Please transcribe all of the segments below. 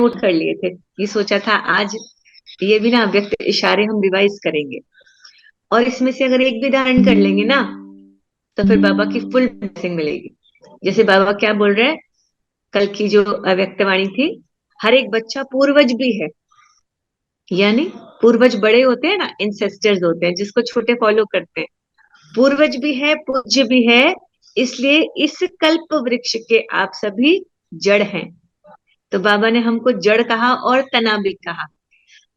Note कर लिए थे, ये सोचा था आज ये भी ना व्यक्त इशारे हम रिवाइज करेंगे, और इसमें से अगर एक भी उदाहरण कर लेंगे ना तो फिर बाबा की फुल ब्लेसिंग मिलेगी। जैसे बाबा क्या बोल रहे हैं, कल की जो अव्यक्तवाणी थी, हर एक बच्चा पूर्वज भी है। यानी पूर्वज बड़े होते हैं ना, इंसेस्टर्स होते हैं जिसको छोटे फॉलो करते हैं, पूर्वज भी है, पूज्य भी है। इसलिए इस कल्प वृक्ष के आप सभी जड़ हैं। तो बाबा ने हमको जड़ कहा और तना भी कहा।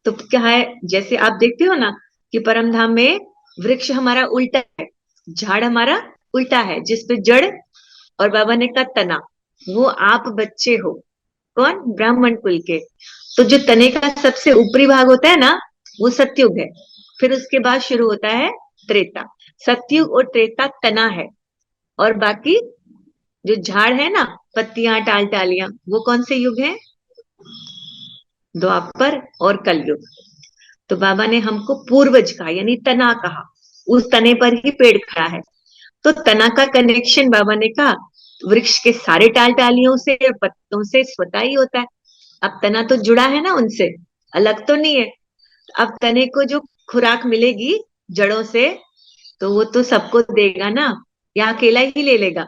तो क्या है, जैसे आप देखते हो ना कि परम धाम में वृक्ष हमारा उल्टा है, झाड़ हमारा उल्टा है, जिसपे जड़, और बाबा ने कहा तना, वो आप बच्चे हो। कौन? ब्राह्मण कुल के। तो जो तने का सबसे ऊपरी भाग होता है ना, वो सतयुग है। फिर उसके बाद शुरू होता है त्रेता। सतयुग और त्रेता तना है, और बाकी जो झाड़ है ना, पत्तियां टाल टालियां, वो कौन से युग है? द्वापर और कलयुग। तो बाबा ने हमको पूर्वज कहा, यानी तना कहा। उस तने पर ही पेड़ खड़ा है। तो तना का कनेक्शन बाबा ने कहा वृक्ष के सारे टाल टालियों से और पत्तों से स्वतः ही होता है। अब तना तो जुड़ा है ना उनसे, अलग तो नहीं है। अब तने को जो खुराक मिलेगी जड़ों से, तो वो तो सबको देगा ना, या अकेला ही ले लेगा?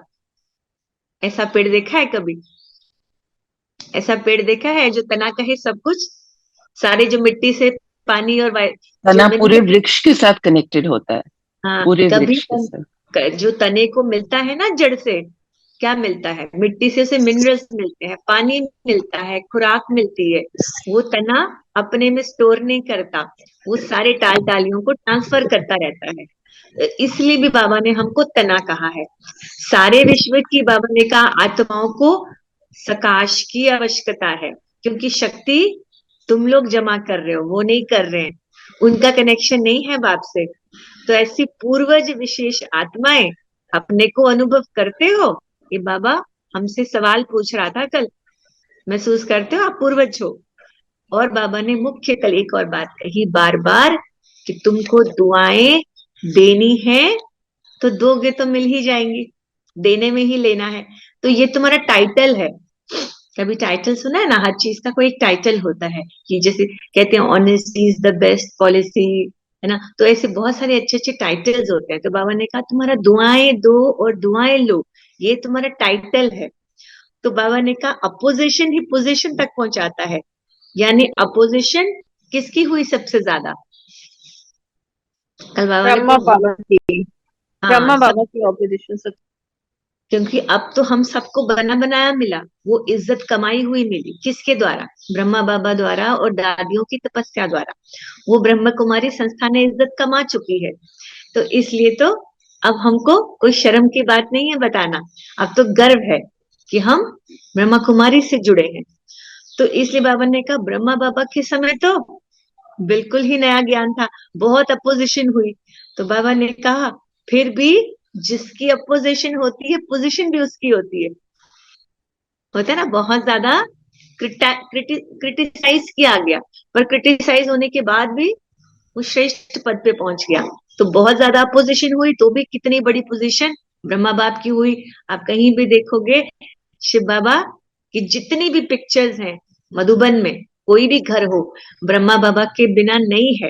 ऐसा पेड़ देखा है कभी? ऐसा पेड़ देखा है जो तना कहे सब कुछ, सारे जो मिट्टी से पानी और जो तना पूरे मिनरल। वृक्ष के साथ कनेक्टेड होता है, हाँ, पूरे कभी वृक्ष के साथ। जो तने को मिलता है ना जड़ से, क्या मिलता है? मिट्टी से उसे मिनरल्स मिलते हैं, पानी मिलता है, खुराक मिलती है। वो तना अपने में स्टोर नहीं करता, वो सारे टाल टालियों को ट्रांसफर करता रहता है। इसलिए भी बाबा ने हमको तना कहा है। सारे विश्व की बाबा ने कहा आत्माओं को सकाश की आवश्यकता है, क्योंकि शक्ति तुम लोग जमा कर रहे हो, वो नहीं कर रहे हैं, उनका कनेक्शन नहीं है बाप से। तो ऐसी पूर्वज विशेष आत्माएं अपने को अनुभव करते हो कि बाबा हमसे सवाल पूछ रहा था कल, महसूस करते हो आप पूर्वज हो? और बाबा ने मुख्य कल एक और बात कही बार बार कि तुमको दुआएं देनी है तो दोगे तो मिल ही जाएंगी, देने में ही लेना है। तो ये तुम्हारा टाइटल है। कभी टाइटल सुना है ना, हर चीज का कोई एक टाइटल होता है, कि जैसे कहते हैं honesty is the best policy, है ना? तो ऐसे बहुत सारे अच्छे अच्छे टाइटल्स होते हैं। तो बाबा ने कहा तुम्हारा दुआएं दो और दुआएं लो, ये तुम्हारा टाइटल है। तो बाबा ने कहा अपोजिशन ही पोजीशन तक पहुंचाता है। यानी अपोजिशन किसकी हुई सबसे ज्यादा? कल बाबा ने ब्रह्मा कुछ बाबा बोला। की, हाँ ब्रह्मा सब, बाबा की ऑपोजिशन सब। क्योंकि अब तो हम सबको बना बनाया मिला, वो इज्जत कमाई हुई मिली किसके द्वारा? ब्रह्मा बाबा द्वारा और दादियों की तपस्या द्वारा। वो ब्रह्म कुमारी संस्था ने इज्जत कमा चुकी है। तो इसलिए तो अब हमको कोई शर्म की बात नहीं है बताना, अब तो गर्व है कि हम ब्रह्मा कुमारी से जुड़े हैं। तो इसलिए बाबा ने कहा ब्रह्मा बाबा के समय तो बिल्कुल ही नया ज्ञान था, बहुत अपोजिशन हुई। तो बाबा ने कहा फिर भी जिसकी अपोजिशन होती है पोजीशन भी उसकी होती है। होता है ना, बहुत ज्यादा क्रिटिसाइज किया गया, पर क्रिटिसाइज होने के बाद भी वो श्रेष्ठ पद पे पहुंच गया। तो बहुत ज्यादा अपोजिशन हुई तो भी कितनी बड़ी पोजीशन ब्रह्मा बाप की हुई। आप कहीं भी देखोगे शिव बाबा की जितनी भी पिक्चर्स हैं, मधुबन में कोई भी घर हो, ब्रह्मा बाबा के बिना नहीं है।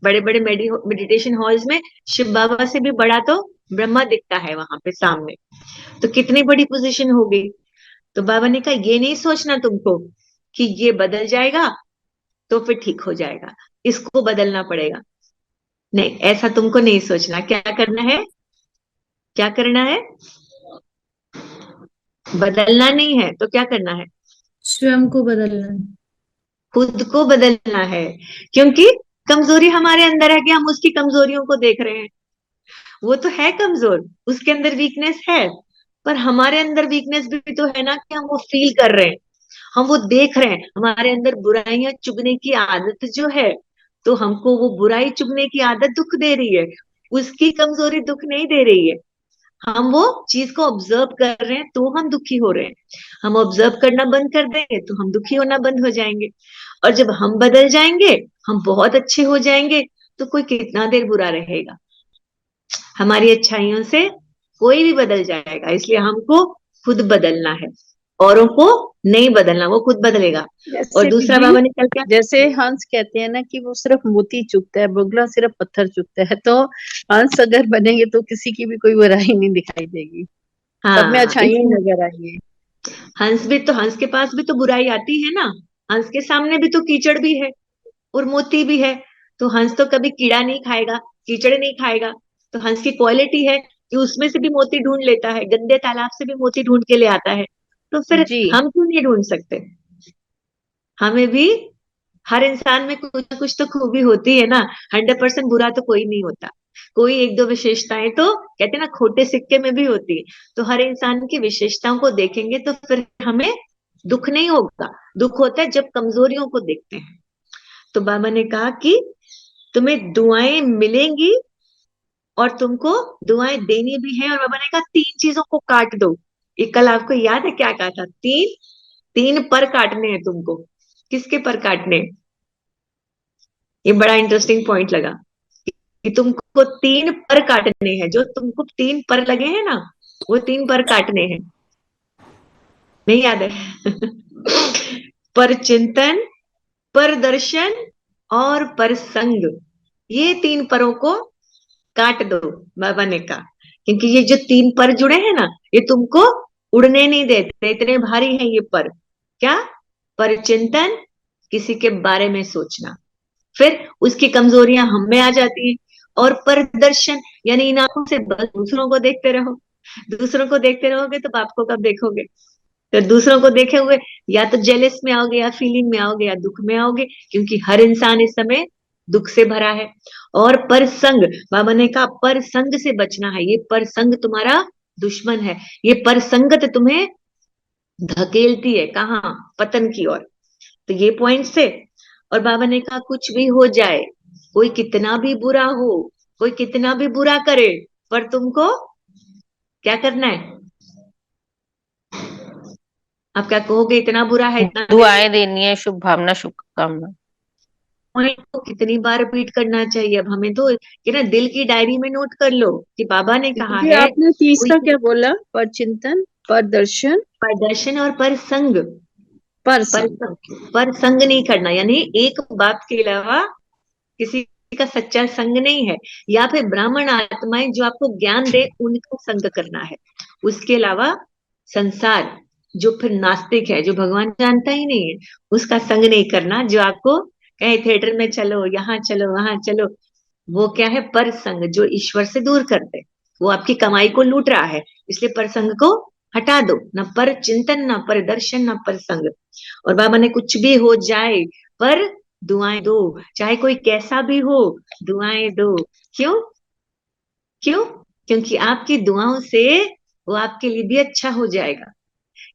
बड़े बड़े मेडिटेशन हॉल्स में शिव बाबा से भी बड़ा तो ब्रह्मा दिखता है वहां पे सामने। तो कितनी बड़ी पोजीशन हो गई। तो बाबा ने कहा ये नहीं सोचना तुमको कि ये बदल जाएगा तो फिर ठीक हो जाएगा, इसको बदलना पड़ेगा। नहीं, ऐसा तुमको नहीं सोचना। क्या करना है? क्या करना है? बदलना नहीं है तो क्या करना है? स्वयं को बदलना। खुद को बदलना है। क्योंकि कमजोरी हमारे अंदर है कि हम उसकी कमजोरियों को देख रहे हैं। वो तो है कमजोर, उसके अंदर वीकनेस है, पर हमारे अंदर वीकनेस भी तो है ना, कि हम वो फील कर रहे हैं, हम वो देख रहे हैं। हमारे अंदर बुराइयां चुगने की आदत जो है, तो हमको वो बुराई चुगने की आदत दुख दे रही है, उसकी कमजोरी दुख नहीं दे रही है। हम वो चीज को ऑब्जर्व कर रहे हैं तो हम दुखी हो रहे हैं। हम ऑब्जर्व करना बंद कर देंगे तो हम दुखी होना बंद हो जाएंगे। और जब हम बदल जाएंगे, हम बहुत अच्छे हो जाएंगे, तो कोई कितना देर बुरा रहेगा? हमारी अच्छाइयों से कोई भी बदल जाएगा। इसलिए हमको खुद बदलना है, औरों को नहीं बदलना, वो खुद बदलेगा। और जैसे दूसरा दीदी, बाबा ने कल क्या, जैसे हंस कहते हैं ना कि वो सिर्फ मोती चुगता है, बगुला सिर्फ पत्थर चुगता है, तो हंस अगर बनेंगे तो किसी की भी कोई बुराई नहीं दिखाई देगी, सब में हाँ अच्छाई नजर आएंगी। हंस भी तो, हंस के पास भी तो बुराई आती है ना, हंस के सामने भी तो कीचड़ भी है और मोती भी है। तो हंस तो कभी कीड़ा नहीं खाएगा, कीचड़ नहीं खाएगा। तो हंस की क्वालिटी है कि उसमें से भी मोती ढूंढ लेता है, गंदे तालाब से भी मोती ढूंढ के ले आता है। तो फिर जी हम क्यों नहीं ढूंढ सकते? हमें भी, हर इंसान में कुछ ना कुछ तो खूबी होती है ना। 100% बुरा तो कोई नहीं होता, कोई एक दो विशेषताएं तो कहते हैं ना खोटे सिक्के में भी होती है। तो हर इंसान की विशेषताओं को देखेंगे तो फिर हमें दुख नहीं होगा। दुख होता है जब कमजोरियों को देखते हैं। तो बाबा ने कहा कि तुम्हें दुआएं मिलेंगी और तुमको दुआएं देनी भी है। और बाबा ने कहा 3 चीजों को काट दो। ये कल आपको याद है क्या कहा था? तीन, 3 पर काटने हैं तुमको। किसके पर काटने हैं? ये बड़ा इंटरेस्टिंग पॉइंट लगा कि तुमको 3 पर काटने हैं। जो तुमको 3 पर लगे हैं ना, वो 3 पर काटने हैं। नहीं याद है? पर चिंतन, पर दर्शन और पर संग, ये 3 परों को काट दो, बाबा ने कहा। क्योंकि ये जो 3 पर जुड़े हैं ना, ये तुमको उड़ने नहीं देते, इतने भारी हैं ये पर। क्या? पर चिंतन, किसी के बारे में सोचना, फिर उसकी कमजोरियां हम में आ जाती हैं। और प्रदर्शन, यानी इन आंखों से बस दूसरों को देखते रहो। दूसरों को देखते रहोगे तो बाप को कब देखोगे? तो दूसरों को देखे हुए या तो जेलस में आओगे, या फीलिंग में आओगे, या दुख में आओगे, क्योंकि हर इंसान इस समय दुख से भरा है। और पर संग, बाबा ने कहा पर संग से बचना है। ये पर संग तुम्हारा दुश्मन है। ये पर संगत तुम्हें धकेलती है कहाँ? पतन की ओर। तो ये पॉइंट से। और बाबा ने कहा कुछ भी हो जाए, कोई कितना भी बुरा हो, कोई कितना भी बुरा करे, पर तुमको क्या करना है? आप क्या कहोगे? इतना बुरा है, इतना दुआएं देनी है, शुभ भावना, शुभकामना। पॉइंट को कितनी बार रिपीट करना चाहिए? अब हमें तो कि ना दिल की डायरी में नोट कर लो कि बाबा ने कहा दीदी है आपने कोई तीसरा क्या बोला? पर चिंतन, पर दर्शन, प्रदर्शन और पर संग। पर पर संग। पर संग नहीं करना, यानी एक बाप के अलावा किसी का सच्चा संग नहीं है। या फिर ब्राह्मण आत्माएं जो आपको ज्ञान दे, उनका संग करना है। उसके अलावा संसार, जो फिर नास्तिक है, जो भगवान जानता ही नहीं है, उसका संग नहीं करना। जो आपको कहे थिएटर में चलो, यहाँ चलो, वहां चलो, वो क्या है? पर संग, जो ईश्वर से दूर कर दे। वो आपकी कमाई को लूट रहा है, इसलिए पर संग को हटा दो। न पर चिंतन, न पर दर्शन, न पर संग। और बाबा ने कुछ भी हो जाए पर दुआएं दो, चाहे कोई कैसा भी हो, दुआएं दो। क्यों? क्यों? क्योंकि आपकी दुआओं से वो आपके लिए भी अच्छा हो जाएगा।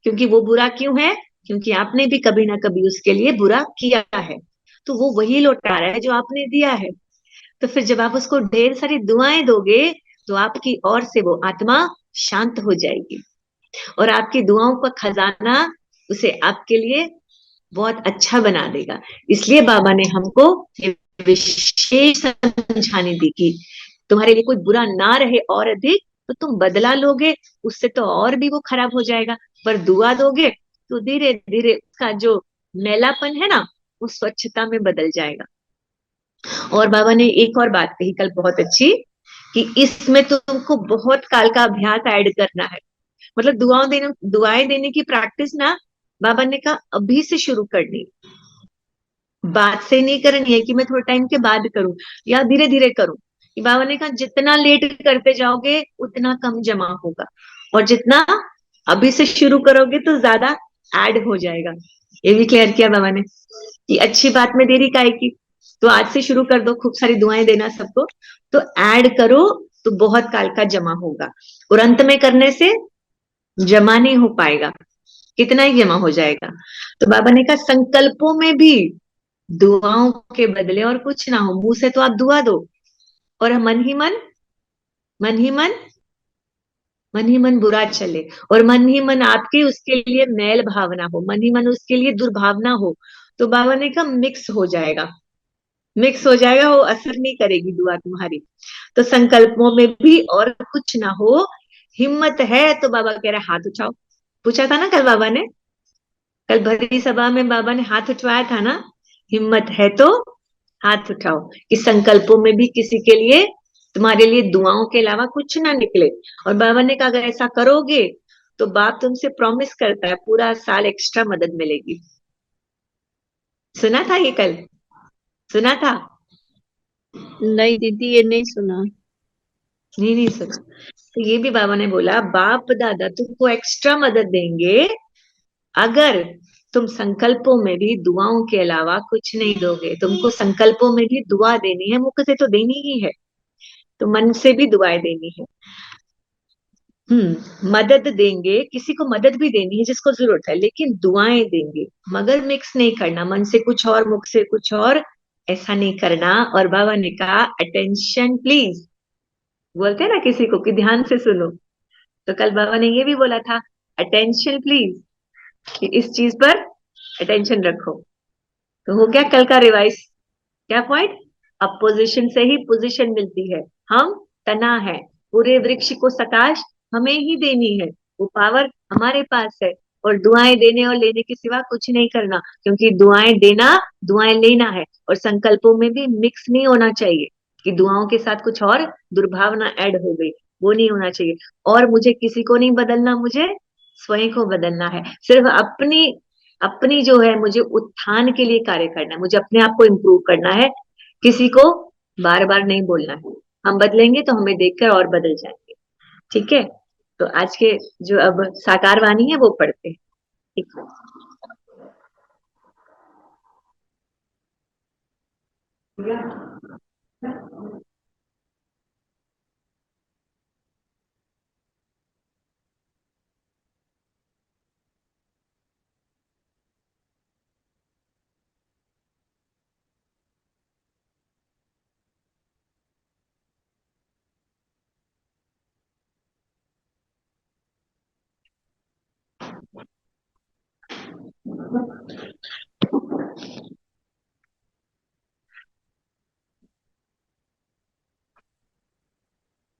क्योंकि वो बुरा क्यों है? क्योंकि आपने भी कभी ना कभी उसके लिए बुरा किया है, तो वो वही लौटा रहा है जो आपने दिया है। तो फिर जब आप उसको ढेर सारी दुआएं दोगे, तो आपकी ओर से वो आत्मा शांत हो जाएगी, और आपकी दुआओं का खजाना उसे आपके लिए बहुत अच्छा बना देगा। इसलिए बाबा ने हमको ये विशेष समझाने दी कि तुम्हारे लिए कोई बुरा ना रहे और अधिक, तो तुम बदला लोगे, उससे तो और भी वो खराब हो जाएगा। पर दुआ दोगे तो धीरे धीरे उसका जो मैलापन है ना, वो स्वच्छता में बदल जाएगा। और बाबा ने एक और बात कही कल बहुत अच्छी, कि इसमें तो तुमको बहुत काल का अभ्यास ऐड करना है। मतलब दुआएं देने की प्रैक्टिस ना, बाबा ने कहा अभी से शुरू करनी, बात से नहीं करनी है कि मैं थोड़े टाइम के बाद करूं या धीरे धीरे करूं। कि बाबा ने कहा जितना लेट करते जाओगे उतना कम जमा होगा, और जितना अभी से शुरू करोगे तो ज्यादा ऐड हो जाएगा। ये भी क्लियर किया बाबा ने कि अच्छी बात में देरी काहे की। तो आज से शुरू कर दो, खूब सारी दुआएं देना सबको, तो ऐड करो तो बहुत काल का जमा होगा। और अंत में करने से जमा नहीं हो पाएगा, कितना ही जमा हो जाएगा। तो बाबा ने कहा संकल्पों में भी दुआओं के बदले और कुछ ना हो। मुंह से तो आप दुआ दो, और मन ही मन, मन ही मन, मन ही मन बुरा चले, और मन ही मन आपके उसके लिए मैल भावना हो, मन ही मन उसके लिए दुर्भावना हो, तो बाबा ने कहा मिक्स हो जाएगा, मिक्स हो जाएगा, वो असर नहीं करेगी दुआ तुम्हारी। तो संकल्पों में भी और कुछ ना हो, हिम्मत है तो बाबा कह रहे हाथ उठाओ। पूछा था ना कल बाबा ने, कल भरी सभा में बाबा ने हाथ उठवाया था ना, हिम्मत है तो हाथ उठाओ, कि संकल्पों में भी किसी के लिए, तुम्हारे लिए दुआओं के अलावा कुछ ना निकले। और बाबा ने कहा अगर ऐसा करोगे तो बाप तुमसे प्रॉमिस करता है पूरा साल एक्स्ट्रा मदद मिलेगी। सुना था ये कल? सुना था? नहीं दीदी, ये नहीं सुना। नहीं सुना। तो ये भी बाबा ने बोला बाप दादा तुमको एक्स्ट्रा मदद देंगे अगर तुम संकल्पों में भी दुआओं के अलावा कुछ नहीं दोगे। तुमको संकल्पों में भी दुआ देनी है, मुख से तो देनी ही है, तो मन से भी दुआएं देनी है। मदद देंगे, किसी को मदद भी देनी है जिसको जरूरत है, लेकिन दुआएं देंगे, मगर मिक्स नहीं करना, मन से कुछ और मुख से कुछ और, ऐसा नहीं करना। और बाबा ने कहा अटेंशन प्लीज, बोलते हैं ना किसी को कि ध्यान से सुनो, तो कल बाबा ने ये भी बोला था अटेंशन प्लीज, कि इस चीज पर अटेंशन रखो। तो हो गया कल का रिवाइज। क्या पॉइंट? अपोजिशन से ही पोजीशन मिलती है, हम तना है, पूरे वृक्ष को सकाश हमें ही देनी है, वो पावर हमारे पास है। और दुआएं देने और लेने के सिवा कुछ नहीं करना, क्योंकि दुआएं देना दुआएं लेना है, और संकल्पों में भी मिक्स नहीं होना चाहिए कि दुआओं के साथ कुछ और दुर्भावना ऐड हो गई, वो नहीं होना चाहिए। और मुझे किसी को नहीं बदलना, मुझे स्वयं को बदलना है। सिर्फ अपनी अपनी जो है मुझे उत्थान के लिए कार्य करना है, मुझे अपने आप को इम्प्रूव करना है, किसी को बार बार नहीं बोलना है। हम बदलेंगे तो हमें देखकर और बदल जाएंगे। ठीक है, तो आज के जो अब साकार वाणी है वो पढ़ते हैं। ठीक है।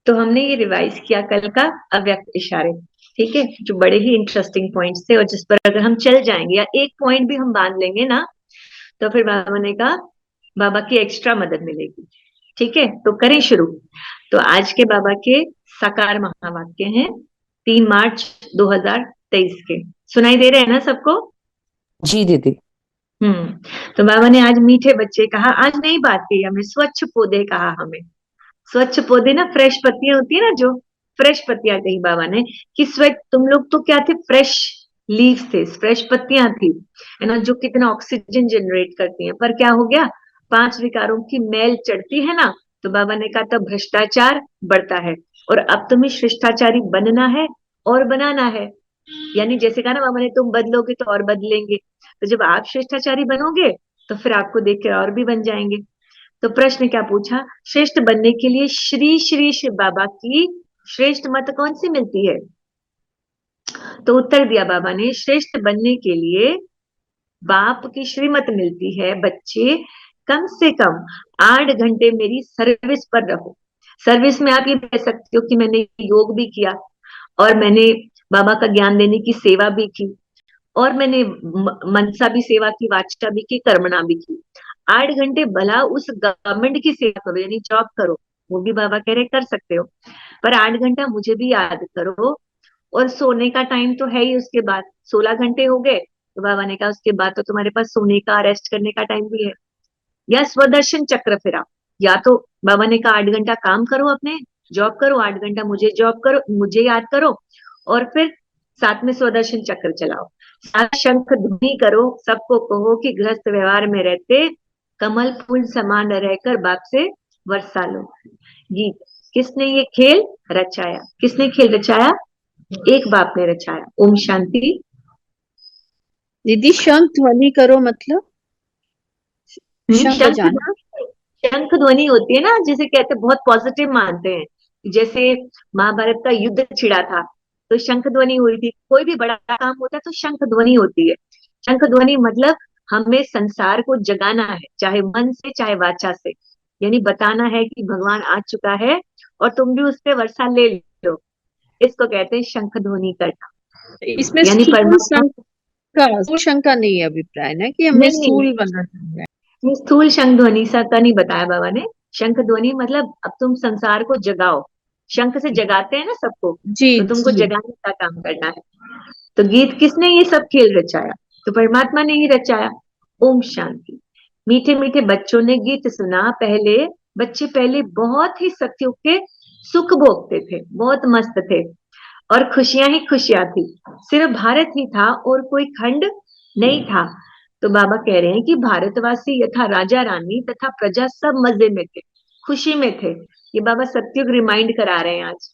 तो हमने ये रिवाइज किया कल का अव्यक्त इशारे, ठीक है, जो बड़े ही इंटरेस्टिंग पॉइंट्स थे, और जिस पर अगर हम चल जाएंगे या एक पॉइंट भी हम बांध लेंगे ना, तो फिर बाबा ने कहा बाबा की एक्स्ट्रा मदद मिलेगी। ठीक है, तो करें शुरू। तो आज के बाबा के साकार महावाक्य हैं 3 मार्च 2023 के। सुनाई दे रहे हैं ना सबको? जी दीदी। तो बाबा ने आज मीठे बच्चे कहा, आज नई बात कही हमें, स्वच्छ पौधे कहा हमें। स्वच्छ पौधे ना, फ्रेश पत्तियां होती है ना, जो फ्रेश पत्तियां कही बाबा ने कि स्वच्छ, तुम लोग तो क्या थे, फ्रेश लीव्स थे, फ्रेश पत्तियां थी, है ना, जो कितना ऑक्सीजन जनरेट करती हैं। पर क्या हो गया, 5 विकारों की मैल चढ़ती है ना, तो बाबा ने कहा तब भ्रष्टाचार बढ़ता है, और अब तुम्हें शिष्टाचारी बनना है और बनाना है। यानी जैसे कहा ना बाबा ने, तुम बदलोगे तो और बदलेंगे, तो जब आप शिष्टाचारी बनोगे तो फिर आपको देख कर और भी बन जाएंगे। तो प्रश्न क्या पूछा, श्रेष्ठ बनने के लिए श्री श्री शिव बाबा की श्रेष्ठ मत कौन सी मिलती है? तो उत्तर दिया बाबा ने, श्रेष्ठ बनने के लिए बाप की श्रीमत मिलती है, बच्चे कम से कम 8 घंटे मेरी सर्विस पर रहो। सर्विस में आप ये कह सकते हो कि मैंने योग भी किया, और मैंने बाबा का ज्ञान देने की सेवा भी की, और मैंने मनसा भी सेवा की, वाचा भी की, कर्मणा भी की। 8 घंटे भला उस गवर्नमेंट की सेवा करो, यानी जॉब करो, वो भी बाबा कह रहे कर सकते हो, पर 8 घंटा मुझे भी याद करो। और सोने का टाइम तो है ही, उसके बाद 16 घंटे हो गए, तो बाबा ने कहा उसके बाद तो तुम्हारे पास सोने का, रेस्ट करने का टाइम भी है। या स्वदर्शन चक्र फिरा, या तो बाबा ने कहा 8 घंटा काम करो, अपने जॉब करो, 8 घंटा मुझे जॉब करो, मुझे याद करो, और फिर साथ में स्वदर्शन चक्र चलाओ, साथ शंख ध्वनि करो, सबको कहो कि गृहस्थ व्यवहार में रहते कमल फूल समान रहकर बाप से वर्षा लो। गीत, किसने ये खेल रचाया? किसने खेल रचाया? एक बाप ने रचाया। ओम शांति। दीदी शंख ध्वनि करो मतलब शंख शंख बजाना? शंख ध्वनि होती है ना, जिसे कहते बहुत पॉजिटिव मानते हैं। जैसे महाभारत का युद्ध छिड़ा था तो शंख ध्वनि हुई थी, कोई भी बड़ा काम होता है तो शंख ध्वनि होती है। शंख ध्वनि मतलब हमें संसार को जगाना है, चाहे मन से चाहे वाचा से, यानी बताना है कि भगवान आ चुका है और तुम भी उस पे वर्षा ले लो। इसको कहते हैं शंख ध्वनि करना, इसमें यानी स्थूल परमात्मा। स्थूल शंख का नहीं है अभिप्राय ना कि हमें नहीं नहीं, स्थूल बनना चाहिए। ये स्थूल शंख ध्वनि सा का नहीं बताया बाबा ने। शंख ध्वनि मतलब अब तुम संसार को जगाओ। शंख से जगाते हैं ना सबको, जी तो तुमको जी। जगाने का काम करना है। तो गीत किसने ये सब खेल रचाया? तो परमात्मा ने ही रचाया। ओम शांति। मीठे मीठे बच्चों ने गीत सुना। पहले बच्चे पहले बहुत ही सत्युग के सुख भोगते थे, बहुत मस्त थे, और खुशियां ही खुशियां थी। सिर्फ भारत ही था और कोई खंड नहीं था। तो बाबा कह रहे हैं कि भारतवासी यथा राजा रानी तथा प्रजा सब मजे में थे, खुशी में थे। ये बाबा सत्युग रिमाइंड करा रहे हैं आज।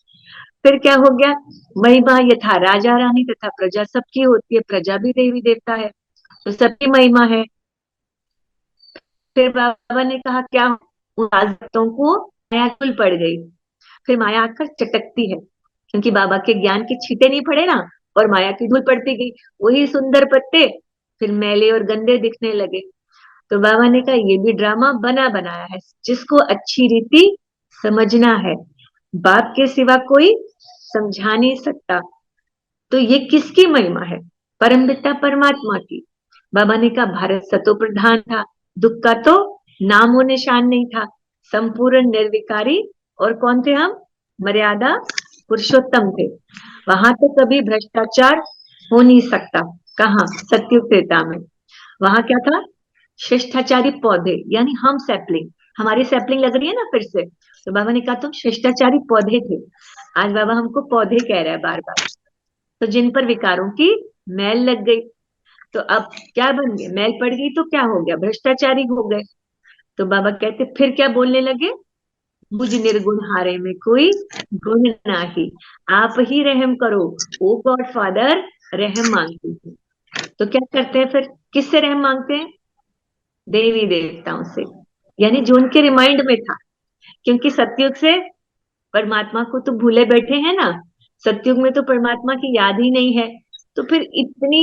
फिर क्या हो गया? महिमा यथा राजा रानी तथा प्रजा सबकी होती है, प्रजा भी देवी देवता है, तो सबकी महिमा है। फिर बाबा ने कहा क्या? उन राजभक्तों को माया कुल पड़ गई। फिर माया आकर चटकती है, क्योंकि बाबा के ज्ञान के छींटे नहीं पड़े ना, और माया की धूल पड़ती गई। वही सुंदर पत्ते फिर मैले और गंदे दिखने लगे। तो बाबा ने कहा ये भी ड्रामा बना बनाया है, जिसको अच्छी रीति समझना है। बाप के सिवा कोई समझा नहीं सकता। तो ये किसकी महिमा है? परमपिता परमात्मा की। बाबा ने कहा भारत सतो प्रधान था, दुख का तो नामो निशान नहीं था, संपूर्ण निर्विकारी। और कौन थे हम? मर्यादा पुरुषोत्तम थे। वहां तो कभी भ्रष्टाचार हो नहीं सकता। कहाँ? सत्युग त्रेता में। वहां क्या था? शिष्टाचारी पौधे, यानी हम सैपलिंग। हमारी सैपलिंग लग रही है ना फिर से, तो बाबा ने कहा तुम शिष्टाचारी पौधे थे। आज बाबा हमको पौधे कह रहा है बार बार। तो जिन पर विकारों की मैल लग गई, तो अब क्या बन गए? मैल पड़ गई तो क्या हो गया? भ्रष्टाचारी हो गए। तो बाबा कहते फिर क्या बोलने लगे? मुझ निर्गुण हारे में कोई गुण नाही, आप ही रहम करो, ओ गॉड फादर, रहम मांगते हैं। तो क्या करते हैं फिर? किससे रहम मांगते हैं? देवी देवताओं से, यानी जो उनके रिमाइंड में था। क्योंकि सतयुग से परमात्मा को तो भूले बैठे हैं ना, सतयुग में तो परमात्मा की याद ही नहीं है। तो फिर इतनी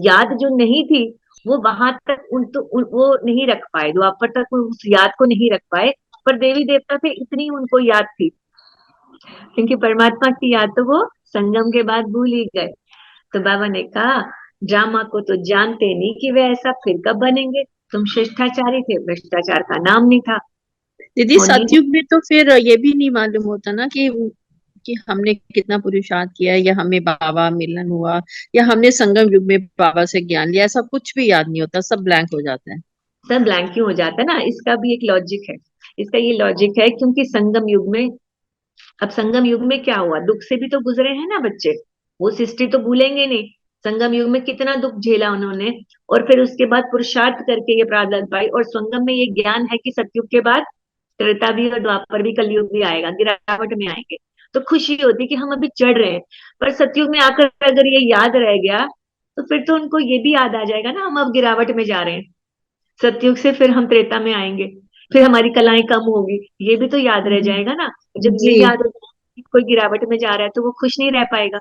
याद जो नहीं थी, वो वहां तक वो नहीं रख पाए, द्वापर तक वो उस याद को नहीं रख पाए। पर देवी देवता थे, इतनी उनको याद थी। क्योंकि परमात्मा की याद तो वो संगम के बाद भूल ही गए। तो बाबा ने कहा ड्रामा को तो जानते नहीं कि वे ऐसा फिर कब बनेंगे। तुम शिष्टाचारी थे, भ्रष्टाचार का नाम नहीं था। दीदी और नहीं, सतयुग में तो फिर ये भी नहीं मालूम होता ना कि हमने कितना पुरुषार्थ किया, या हमें बाबा मिलन हुआ, या हमने संगम युग में बाबा से ज्ञान लिया, ऐसा कुछ भी याद नहीं होता, सब ब्लैंक हो जाता है। सब ब्लैंक क्यों हो जाता है ना? इसका भी एक लॉजिक है। इसका ये लॉजिक है क्योंकि संगम युग में, अब संगम युग में क्या हुआ? दुख से भी तो गुजरे हैं ना बच्चे, वो हिस्ट्री तो भूलेंगे नहीं। संगम युग में कितना दुख झेला उन्होंने, और फिर उसके बाद पुरुषार्थ करके ये प्रारब्ध पाई। और संगम में ये ज्ञान है कि सतयुग के बाद त्रेता भी और द्वापर भी, कलयुग भी आएगा, गिरावट में आएंगे। तो खुशी होती कि हम अभी चढ़ रहे हैं। पर सतयुग में आकर अगर ये याद रह गया, तो फिर तो उनको ये भी याद आ जाएगा ना, हम अब गिरावट में जा रहे हैं। सतयुग से फिर हम त्रेता में आएंगे, फिर हमारी कलाएं कम होगी, ये भी तो याद रह जाएगा ना। जब ये जी याद हो जाएगा कि कोई गिरावट में जा रहा है, तो वो खुश नहीं रह पाएगा।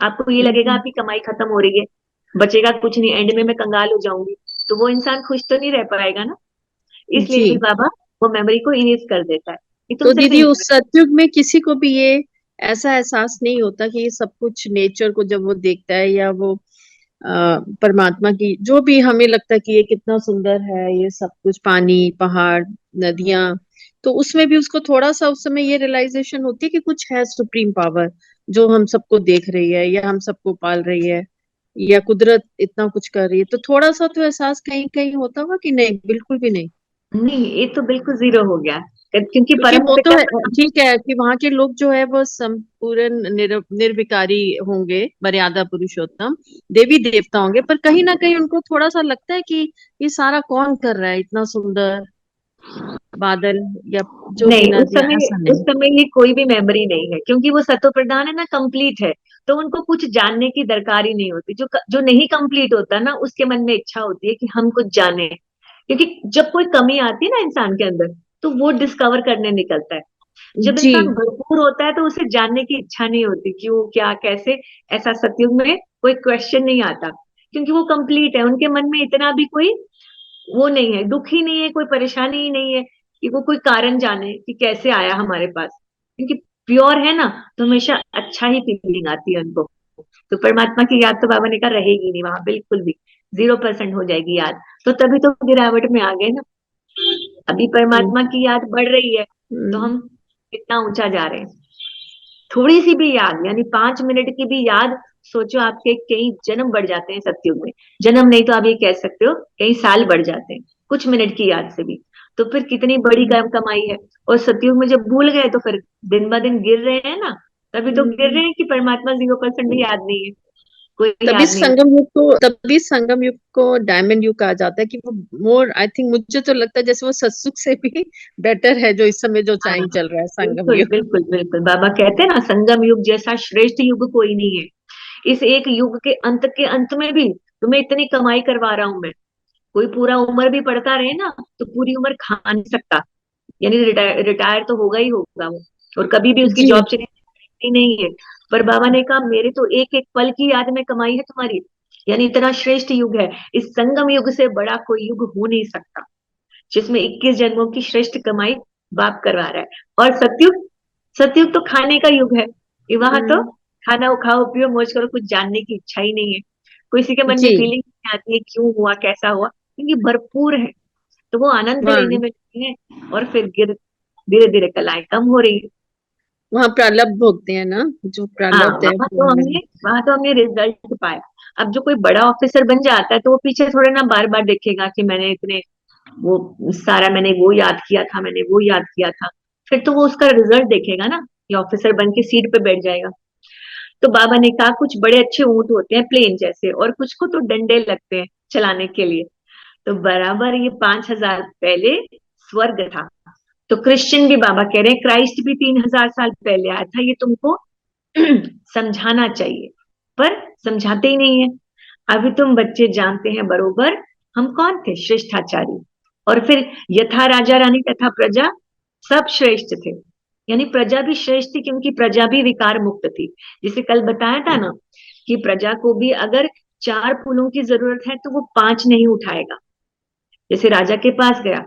आपको ये लगेगा आपकी कमाई खत्म हो रही है, बचेगा कुछ नहीं, एंड में मैं कंगाल हो जाऊंगी, तो वो इंसान खुश तो नहीं रह पाएगा ना। इसलिए जी। फिर बाबा वो मेमोरी को इरेज कर देता है कि तुम तो सिर्फ दीदी उस enjoy। सतयुग में किसी को भी ये ऐसा एहसास नहीं होता कि ये सब कुछ नेचर को जब वो देखता है, या वो परमात्मा की जो भी हमें लगता है कि ये कितना सुंदर है, ये सब कुछ पानी पहाड़ नदियां, तो उसमें भी उसको थोड़ा सा उस समय ये रियलाइजेशन होती है कि कुछ है सुप्रीम पावर जो हम सबको देख रही है, या हम सबको पाल रही है, या कुदरत इतना कुछ कर रही है। तो थोड़ा सा तो एहसास कहीं कहीं होता होगा कि नहीं? बिल्कुल भी नहीं? नहीं, ये तो बिल्कुल जीरो हो गया, क्योंकि क्योंकि परम वो तो पिता है, ठीक है कि वहां के लोग जो है वो संपूर्ण निर्विकारी होंगे, मर्यादा पुरुषोत्तम देवी देवता होंगे, पर कहीं ना कहीं उनको थोड़ा सा लगता है कि ये सारा कौन कर रहा है, इतना सुंदर बादल या जो भी नहीं, नदियां, ऐसा उस नहीं। समय ये कोई भी मेमोरी नहीं है, क्योंकि वो सतो प्रधान है ना, कंप्लीट है। तो उनको कुछ जानने की दरकार ही नहीं होती। जो जो नहीं कंप्लीट होता ना, उसके मन में इच्छा होती है कि हम कुछ जाने। क्योंकि जब कोई कमी आती है ना इंसान के अंदर, तो वो डिस्कवर करने निकलता है। जब जी इंसान भरपूर होता है तो उसे जानने की इच्छा नहीं होती, क्यों क्या कैसे। ऐसा सतयुग में कोई क्वेश्चन नहीं आता, क्योंकि वो कंप्लीट है। उनके मन में इतना भी कोई वो नहीं है, दुख ही नहीं है, कोई परेशानी ही नहीं है कि वो कोई कारण जाने कि कैसे आया हमारे पास। क्योंकि प्योर है ना, तो हमेशा अच्छा ही फीलिंग आती है उनको। तो परमात्मा की याद तो बाबा ने कहा रहेगी नहीं वहां, बिल्कुल भी 0% हो जाएगी याद। तो तभी तो गिरावट में आ गए ना। अभी परमात्मा की याद बढ़ रही है तो हम्म, हम कितना ऊंचा जा रहे हैं। थोड़ी सी भी याद, यानी 5 मिनट की भी याद, सोचो आपके कई जन्म बढ़ जाते हैं सतयुग में। जन्म नहीं तो आप ये कह सकते हो कई साल बढ़ जाते हैं कुछ मिनट की याद से भी। तो फिर कितनी बड़ी कमाई है। और सतयुग में जब भूल गए तो फिर दिन ब दिन गिर रहे हैं ना। तभी तो गिर हम्म। रहे हैं कि परमात्मा 0% भी याद नहीं है, कोई तभी याद नहीं। संगम युग को डायमंड युग कहा जाता है कि वो मोर, आई थिंक, मुझे तो लगता है जैसे वो सत्सुग से भी बेटर है, जो इस समय जो हाँ टाइम चल रहा है संगम बिल्कुल युग। बिल्कुल बिल्कुल, बाबा कहते हैं ना संगम युग जैसा श्रेष्ठ युग कोई नहीं है। इस एक युग के अंत में भी तुम्हें इतनी कमाई करवा रहा हूं मैं। कोई पूरा उम्र भी पढ़ता रहे ना तो पूरी उम्र खा नहीं सकता, यानी रिटायर रिटायर तो होगा ही होगा वो, और कभी भी उसकी जी। जॉब चली नहीं है। पर बाबा ने कहा मेरे तो एक एक पल की याद में कमाई है तुम्हारी, यानी इतना श्रेष्ठ युग है। इस संगम युग से बड़ा कोई युग हो नहीं सकता जिसमें 21 जन्मों की श्रेष्ठ कमाई बाप करवा रहा है। और सतयुग, सतयुग तो खाने का युग है। ये वहां तो हम्म, खाना खाओ पियो मौज करो, कुछ जानने की इच्छा ही नहीं है। किसी के मन में जी। फीलिंग नहीं आती है क्यों हुआ कैसा हुआ, क्योंकि भरपूर है। तो वो आनंद लेने वहाँ में लगे हैं और फिर गिर धीरे धीरे कलाएं कम हो रही है। वहाँ प्रारब्ध भोगते हैं ना, जो हाँ प्रारब्ध है वो हमें। वहां तो हमने रिजल्ट पाया। अब जो कोई बड़ा ऑफिसर बन जाता है तो वो पीछे थोड़े ना बार बार देखेगा कि मैंने इतने वो सारा मैंने वो याद किया था, मैंने वो याद किया था। फिर तो वो उसका रिजल्ट देखेगा ना कि ऑफिसर बन के सीट पे बैठ जाएगा। तो बाबा ने कहा कुछ बड़े अच्छे ऊंट होते हैं प्लेन जैसे, और कुछ को तो डंडे लगते हैं चलाने के लिए। तो बराबर ये 5,000 पहले स्वर्ग था। तो क्रिश्चियन भी बाबा कह रहे हैं क्राइस्ट भी 3,000 साल पहले आया था, ये तुमको समझाना चाहिए, पर समझाते ही नहीं है। अभी तुम बच्चे जानते हैं बरोबर हम कौन थे, श्रेष्ठाचारी। और फिर यथा राजा रानी तथा प्रजा सब श्रेष्ठ थे, यानी प्रजा भी श्रेष्ठ थी क्योंकि प्रजा भी विकार मुक्त थी। जिसे कल बताया था ना कि प्रजा को भी अगर 4 फूलों की जरूरत है तो वो 5 नहीं उठाएगा। जैसे राजा के पास गया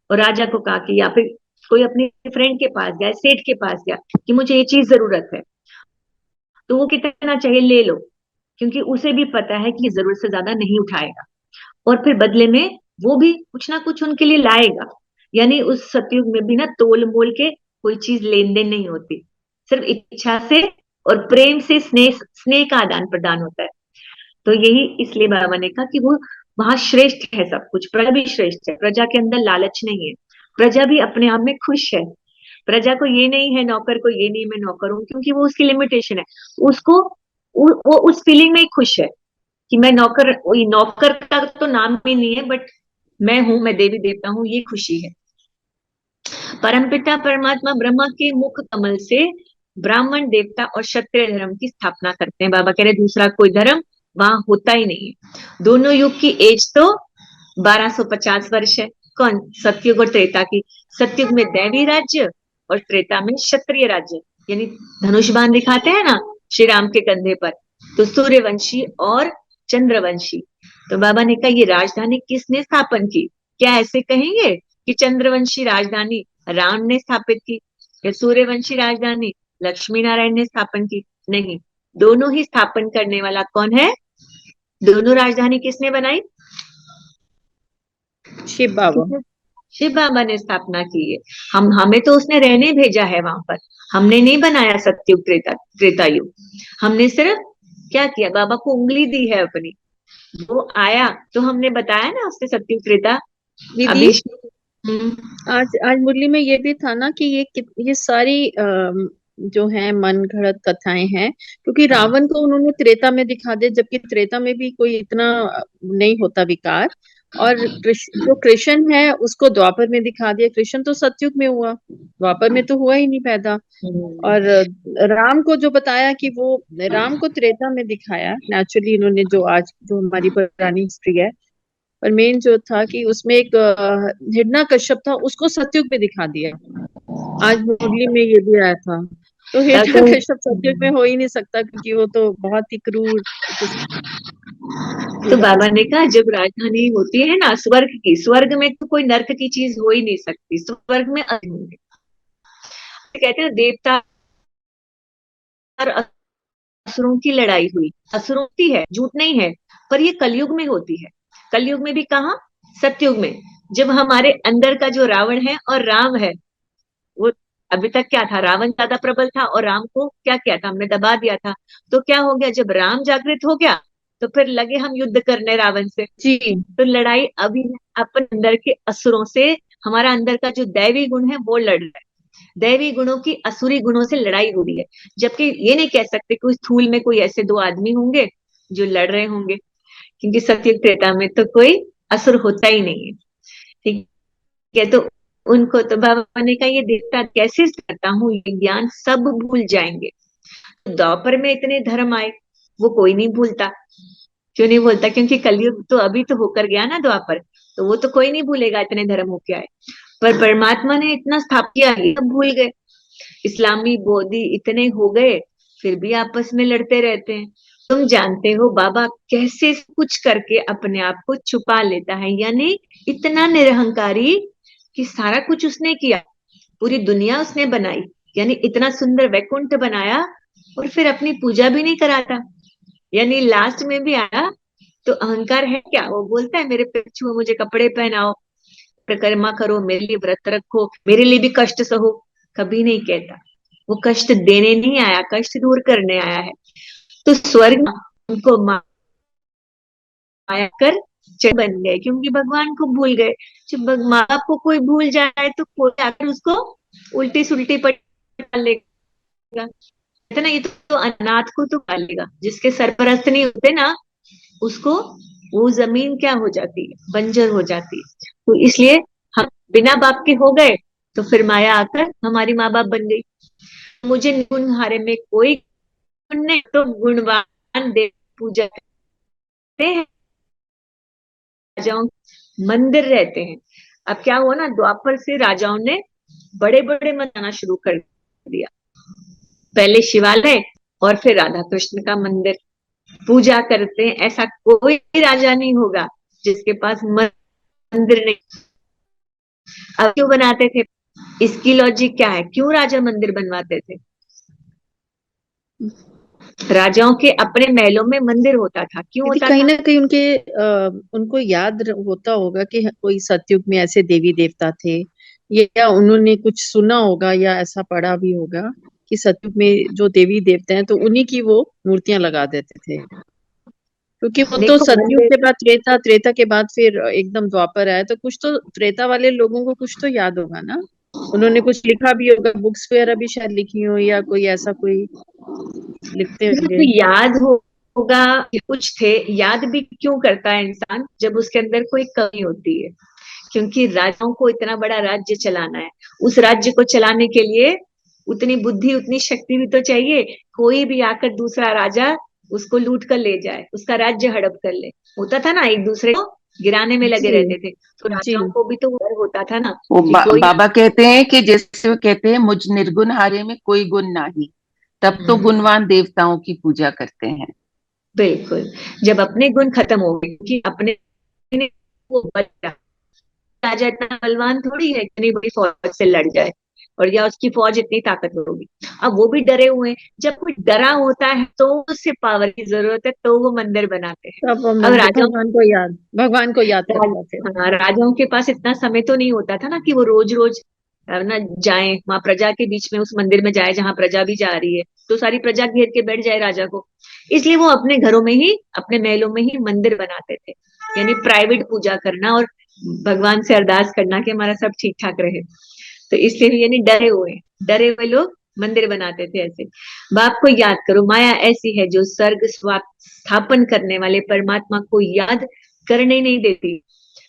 और राजा को कहा कि, या फिर कोई अपने फ्रेंड के पास गया, सेठ के पास गया कि मुझे ये चीज जरूरत है, तो वो कितना चाहिए ले लो, क्योंकि उसे भी पता है कि ये जरूरत से ज्यादा नहीं उठाएगा। और फिर बदले में वो भी कुछ ना कुछ उनके लिए लाएगा। यानी उस सतयुग में भी ना तोल मोल के कोई चीज लेन देन नहीं होती, सिर्फ इच्छा से और प्रेम से स्नेह स्नेह का आदान प्रदान होता है। तो यही इसलिए बाबा ने कहा कि वो वहां श्रेष्ठ है सब कुछ, प्रजा भी श्रेष्ठ है। प्रजा के अंदर लालच नहीं है, प्रजा भी अपने आप में खुश है। प्रजा को ये नहीं है, नौकर को ये नहीं मैं नौकर हूं, क्योंकि वो उसकी लिमिटेशन है। उसको वो उस फीलिंग में ही खुश है कि मैं नौकर, वही नौकर का तो नाम ही नहीं है, बट मैं हूं, मैं देवी देवता हूँ, ये खुशी है। परमपिता परमात्मा ब्रह्मा के मुख कमल से ब्राह्मण देवता और क्षत्रिय धर्म की स्थापना करते हैं। बाबा कह रहे दूसरा कोई धर्म वहां होता ही नहीं है। दोनों युग की एज तो 1250 वर्ष है। कौन, सतयुग और त्रेता की। सतयुग में दैवी राज्य और त्रेता में क्षत्रिय राज्य, यानी धनुष बाण दिखाते हैं ना श्री राम के कंधे पर, तो सूर्यवंशी और चंद्रवंशी। तो बाबा ने कहा ये राजधानी किसने स्थापन की, क्या ऐसे कहेंगे कि चंद्रवंशी राजधानी राम ने स्थापित की या सूर्यवंशी राजधानी लक्ष्मी नारायण ने स्थापन की? नहीं, दोनों ही स्थापन करने वाला कौन है? दोनों राजधानी किसने बनाई? शिव बाबा। शिव बाबा ने स्थापना की है। हमें तो उसने रहने भेजा है वहां पर, हमने नहीं बनाया सतयुग त्रेता युग। हमने सिर्फ क्या किया, बाबा को उंगली दी है अपनी, वो आया तो हमने बताया ना उसने सतयुग त्रेता दीदी, अभी। हम्म, आज आज मुरली में ये भी था ना कि ये सारी जो है मन घड़त कथाएं हैं, क्योंकि हाँ रावण को उन्होंने त्रेता में दिखा दिया, जबकि त्रेता में भी कोई इतना नहीं होता विकार। और जो कृष्ण है उसको द्वापर में दिखा दिया। कृष्ण तो सतयुग में हुआ, द्वापर में तो हुआ ही नहीं पैदा। और राम को जो बताया कि वो राम को त्रेता में दिखाया नेचुरली इन्होंने, जो आज जो हमारी पुरानी हिस्ट्री है। पर मेन जो था कि उसमें एक हिरण्यकश्यप था, उसको सतयुग में दिखा दिया। आज मुरली में ये भी आया था। तो तो, हिरण्यकश्यप सतयुग में हो ही नहीं सकता, क्योंकि वो तो बहुत ही क्रूर तो बाबा ने कहा जब राजधानी होती है ना स्वर्ग की, स्वर्ग में तो कोई नर्क की चीज हो ही नहीं सकती, स्वर्ग में कहते हैं देवता और असुरों की लड़ाई हुई। असुरों की है, झूठ नहीं है, पर ये कलयुग में होती है। कलयुग में भी कहाँ, सतयुग में, जब हमारे अंदर का जो रावण है और राम है, वो अभी तक क्या था, रावण ज्यादा प्रबल था और राम को क्या किया था, हमने दबा दिया था। तो क्या हो गया, जब राम जागृत हो गया तो फिर लगे हम युद्ध करने रावण से। जी तो लड़ाई अभी है अपन अंदर के असुरों से। हमारा अंदर का जो दैवी गुण है वो लड़ रहा है, दैवी गुणों की असुरी गुणों से लड़ाई हो रही है। जबकि ये नहीं कह सकते कि उस स्थूल में कोई ऐसे दो आदमी होंगे जो लड़ रहे होंगे, क्योंकि सत्युग त्रेता में तो कोई असुर होता ही नहीं है। ठीक है, तो उनको तो बाबा ने कहा ये देवता कैसे करता हूँ, ये ज्ञान सब भूल जाएंगे। द्वापर में इतने धर्म आए, वो कोई नहीं भूलता। क्यों नहीं भूलता, क्योंकि कलयुग तो अभी तो होकर गया ना द्वापर, तो वो तो कोई नहीं भूलेगा इतने धर्म होके आए। पर परमात्मा ने इतना स्थापित किया, ये सब भूल गए। इस्लामी बोधी इतने हो गए, फिर भी आपस में लड़ते रहते हैं। तुम जानते हो बाबा कैसे कुछ करके अपने आप को छुपा लेता है, यानी इतना निरहंकारी कि सारा कुछ उसने किया, पूरी दुनिया उसने बनाई, यानी इतना सुंदर वैकुंठ बनाया, और फिर अपनी पूजा भी नहीं कराता। यानी लास्ट में भी आया तो अहंकार है क्या, वो बोलता है मेरे पे छुओ, मुझे कपड़े पहनाओ, परिक्रमा करो, मेरे लिए व्रत रखो, मेरे लिए भी कष्ट सहो, कभी नहीं कहता। वो कष्ट देने नहीं आया, कष्ट दूर करने आया है। तो स्वर्ग उनको माया कर चढ़ बन गए, क्योंकि भगवान को भूल गए। जब माँ बाप को कोई भूल जाए तो कोई आकर उसको उल्टी सुल्टी पटा लेगा। कहते ना, ये तो अनाथ को तो पालेगा, जिसके सरपरस्त नहीं होते ना, उसको वो जमीन क्या हो जाती है, बंजर हो जाती है। तो इसलिए हम बिना बाप के हो गए, तो फिर माया आकर हमारी माँ बाप बन गई। मुझे गुण हारे में कोई गुण नहीं, तो गुणवान देव पूजा करते हैं, राजाओं मंदिर रहते हैं। अब क्या हुआ ना, द्वापर से राजाओं ने बड़े बड़े मनाना शुरू कर दिया। पहले शिवालय और फिर राधा कृष्ण का मंदिर पूजा करते हैं। ऐसा कोई राजा नहीं होगा जिसके पास मंदिर नहीं। अब क्यों बनाते थे, इसकी लॉजिक क्या है, क्यों राजा मंदिर बनवाते थे? राजाओं के अपने महलों में मंदिर होता था, क्यों यदि होता कहीं था? ना कहीं उनको याद होता होगा कि कोई सतयुग में ऐसे देवी देवता थे, या उन्होंने कुछ सुना होगा या ऐसा पढ़ा भी होगा कि सतयुग में जो देवी देवता हैं तो उन्हीं की वो मूर्तियां लगा देते थे। क्योंकि वो तो देखो सतयुग मंदिर, के बाद त्रेता, त्रेता के बाद फिर एकदम द्वापर आया, तो कुछ तो त्रेता वाले लोगों को कुछ तो याद होगा ना, उन्होंने कुछ लिखा भी होगा, बुक्स वगैरह भी शायद लिखी हो, या कोई ऐसा कोई लिखते तो होंगे। याद होगा कि कुछ थे। याद भी क्यों करता है इंसान, जब उसके अंदर कोई कमी होती है। क्योंकि राजाओं को इतना बड़ा राज्य चलाना है, उस राज्य को चलाने के लिए उतनी बुद्धि, उतनी शक्ति भी तो चाहिए। कोई भी आकर दूसरा राजा उसको लूट कर ले जाए, उसका राज्य हड़प कर ले, होता था ना, एक दूसरे को गिराने में लगे जी रहते थे। तो जी राजाओं को भी तो डर होता था ना वो कि कोई ना। बाबा कहते हैं कि जैसे वो कहते हैं मुझ निर्गुण हारे में कोई गुण नहीं, तब तो गुणवान देवताओं की पूजा करते हैं। बिल्कुल, जब अपने गुण खत्म हो गए, क्योंकि अपने वो बचा, राजा इतना बलवान थोड़ी है, इतनी बड़ी फौज से लड़ जाए, और या उसकी फौज इतनी ताकतवर होगी। अब वो भी डरे हुए हैं। जब कोई डरा होता है तो उससे पावर की जरूरत है, तो वो मंदिर बनाते हैं। तब वो अब मंदिर राजाओं, भगवान को याद करता फिर। हाँ, राजाओं के पास इतना समय तो नहीं होता था ना कि वो रोज रोज ना जाए वहां प्रजा के बीच में, उस मंदिर में जाए जहां प्रजा भी जा रही है, तो सारी प्रजा घेर के बैठ जाए राजा को। इसलिए वो अपने घरों में ही, अपने महलों में ही मंदिर बनाते थे, यानी प्राइवेट पूजा करना और भगवान से अरदास करना कि हमारा सब ठीक ठाक रहे। तो इसलिए यानी डरे हुए लोग मंदिर बनाते थे ऐसे। बाप को याद करो, माया ऐसी है जो स्वर्ग स्थापन करने वाले परमात्मा को याद करने नहीं देती।